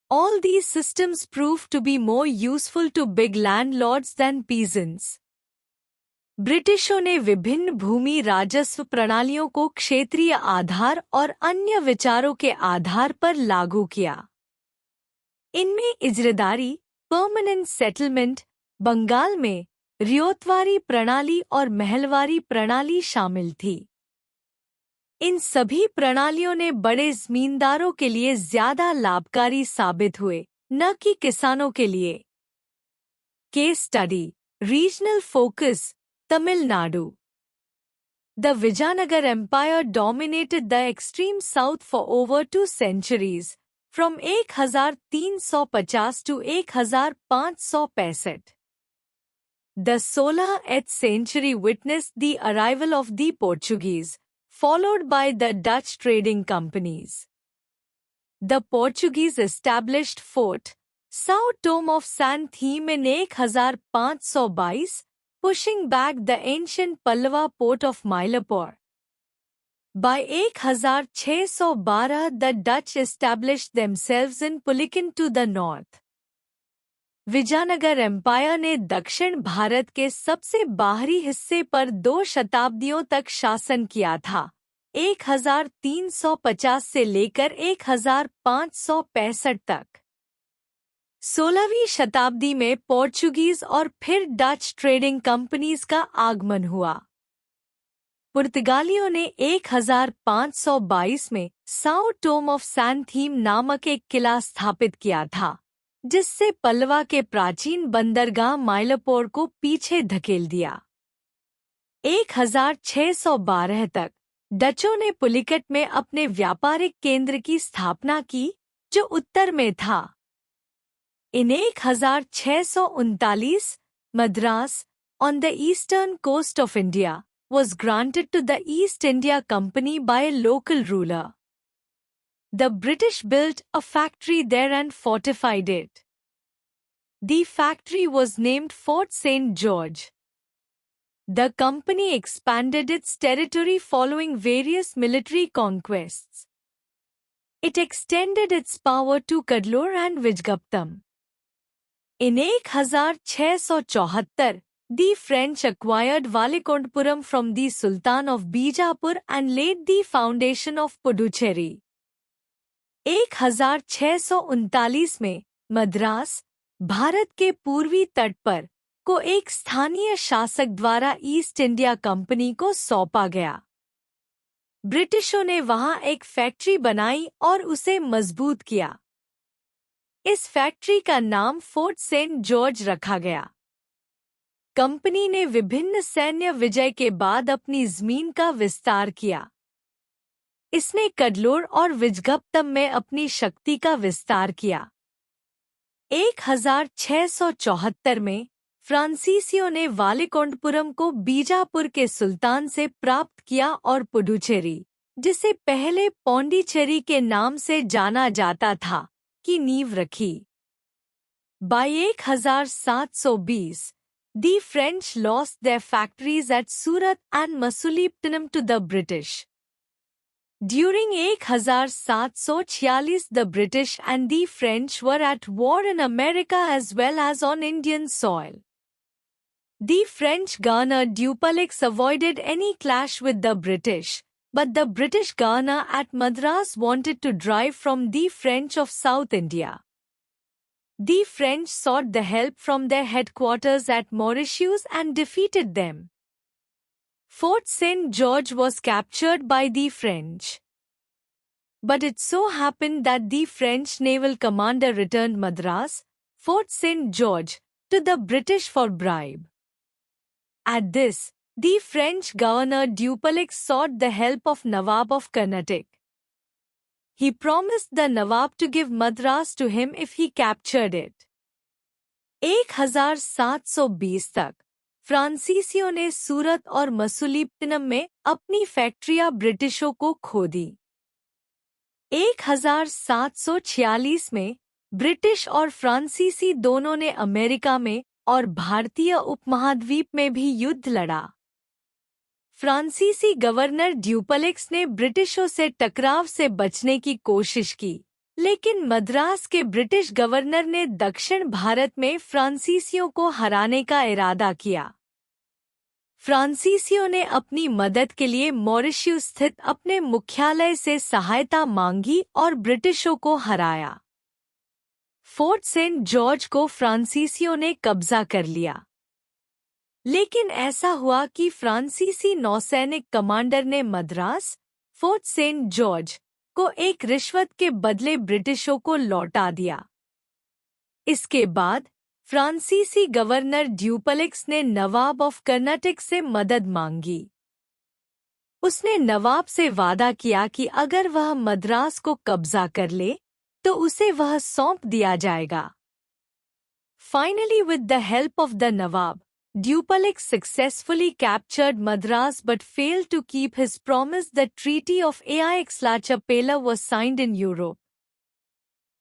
All these systems proved to be more useful to big landlords than peasants. ब्रिटिशों ने विभिन्न भूमि राजस्व प्रणालियों को क्षेत्रीय आधार और अन्य विचारों के आधार पर लागू किया। इनमें इजरादारी, परमानेंट सेटलमेंट, बंगाल में रियोतवारी प्रणाली और महलवारी प्रणाली शामिल थी। इन सभी प्रणालियों ने बड़े जमींदारों के लिए ज्यादा लाभकारी साबित हुए, न कि किसानों के लिए। Case study, regional focus, Tamil Nadu. The Vijayanagar Empire dominated the extreme south for over 2 centuries, from 1350 to 1565. The 16th century witnessed the arrival of the Portuguese, followed by the Dutch trading companies. The Portuguese established Fort São Tomé of Santhim in 1522, pushing back the ancient Pallava port of Mylapore. By 1612, the Dutch established themselves in Pulican to the north. Vijayanagara empire ने दक्षिण भारत के सबसे बाहरी हिस्से पर 2 शताब्दियों तक शासन किया था, 1350 से लेकर 1565 तक। 16वीं शताब्दी में पोर्चुगीज और फिर डच ट्रेडिंग कंपनीज का आगमन हुआ। पुर्तगालियों ने 1522 में साओ टोम ऑफ सैंथीम नामक एक किला स्थापित किया था, जिससे पल्लवा के प्राचीन बंदरगाह माइलपोर को पीछे धकेल दिया। 1612 तक डचों ने पुलिकट में अपने व्यापारिक केंद्र की स्थापना की, जो उत्तर में था। In 1639, Madras, on the eastern coast of India, was granted to the East India Company by a local ruler. The British built a factory there and fortified it. The factory was named Fort St. George. The company expanded its territory following various military conquests. It extended its power to Kadlur and Vijgaptam. In 1674, the French acquired Valikontpuram from the Sultan of Bijapur and laid the foundation of Puducherry. 1639 में मद्रास, भारत के पूर्वी तट पर, को एक स्थानीय शासक द्वारा ईस्ट इंडिया कंपनी को सौंपा गया। ब्रिटिशों ने वहां एक फैक्ट्री बनाई और उसे मजबूत किया। इस फैक्ट्री का नाम फोर्ट सेंट जॉर्ज रखा गया। कंपनी ने विभिन्न सैन्य विजय के बाद अपनी जमीन का विस्तार किया। इसने कडलोर और विजगप्तम में अपनी शक्ति का विस्तार किया। 1674 में फ्रांसीसियों ने वालिकोंडपुरम को बीजापुर के सुल्तान से प्राप्त किया और पुडुचेरी, जिसे पहले पौंडीचेरी के नाम से जाना जाता था, की नींव रखी। By 1720, the French lost their factories at Surat and Masulipatam to the British. During 1746, the British and the French were at war in America as well as on Indian soil. The French governor Dupleix avoided any clash with the British, but the British governor at Madras wanted to drive from the French of South India. The French sought the help from their headquarters at Mauritius and defeated them. Fort St. George was captured by the French. But it so happened that the French naval commander returned Madras, Fort St. George, to the British for bribe. At this, the French governor Dupleix sought the help of Nawab of Carnatic. he promised the Nawab to give Madras to him if he captured it. 1720 तक फ्रांसीसियों ने सूरत और मसूलीपट्टनम में अपनी फैक्ट्रियां ब्रिटिशों को खो दी। 1746 में ब्रिटिश और फ्रांसीसी दोनों ने अमेरिका में और भारतीय उपमहाद्वीप में भी युद्ध लड़ा। फ्रांसीसी गवर्नर ड्यूपलेक्स ने ब्रिटिशों से टकराव से बचने की कोशिश की, लेकिन मद्रास के ब्रिटिश गवर्नर ने दक्षिण भारत में फ्रांसीसियों को हराने का इरादा किया। फ्रांसीसियों ने अपनी मदद के लिए मॉरिशस स्थित अपने मुख्यालय से सहायता मांगी और ब्रिटिशों को हराया। फोर्ट सेंट जॉर्ज को फ्रांसीसियों ने कब्जा कर लिया, लेकिन ऐसा हुआ कि फ्रांसीसी नौसैनिक कमांडर ने मद्रास, फोर्ट सेंट जॉर्ज को एक रिश्वत के बदले ब्रिटिशों को लौटा दिया। इसके बाद फ्रांसीसी गवर्नर ड्यूपलेक्स ने नवाब ऑफ कर्नाटक से मदद मांगी। उसने नवाब से वादा किया कि अगर वह मद्रास को कब्जा कर ले तो उसे वह सौंप दिया जाएगा। Finally, with the help of the Nawab, Dupleix successfully captured Madras but failed to keep his promise. The Treaty of Aix-la-Chapelle was signed in Europe.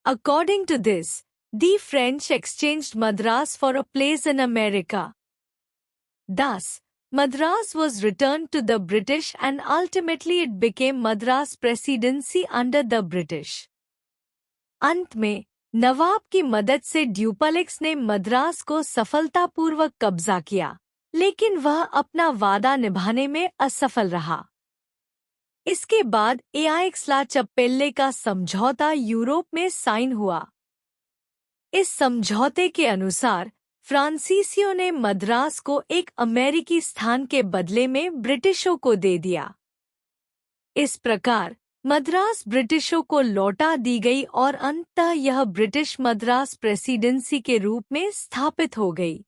According to this, the French exchanged Madras for a place in America. Thus, Madras was returned to the British and ultimately it became Madras Presidency under the British. अंत में नवाब की मदद से ड्यूपलेक्स ने मद्रास को सफलतापूर्वक कब्जा किया, लेकिन वह अपना वादा निभाने में असफल रहा। इसके बाद एआइक्स-ला-चपेल्ले का समझौता यूरोप में साइन हुआ। इस समझौते के अनुसार फ्रांसीसियों ने मद्रास को एक अमेरिकी स्थान के बदले में ब्रिटिशों को दे दिया। इस प्रकार मद्रास ब्रिटिशों को लौटा दी गई और अंततः यह ब्रिटिश मद्रास प्रेसिडेंसी के रूप में स्थापित हो गई।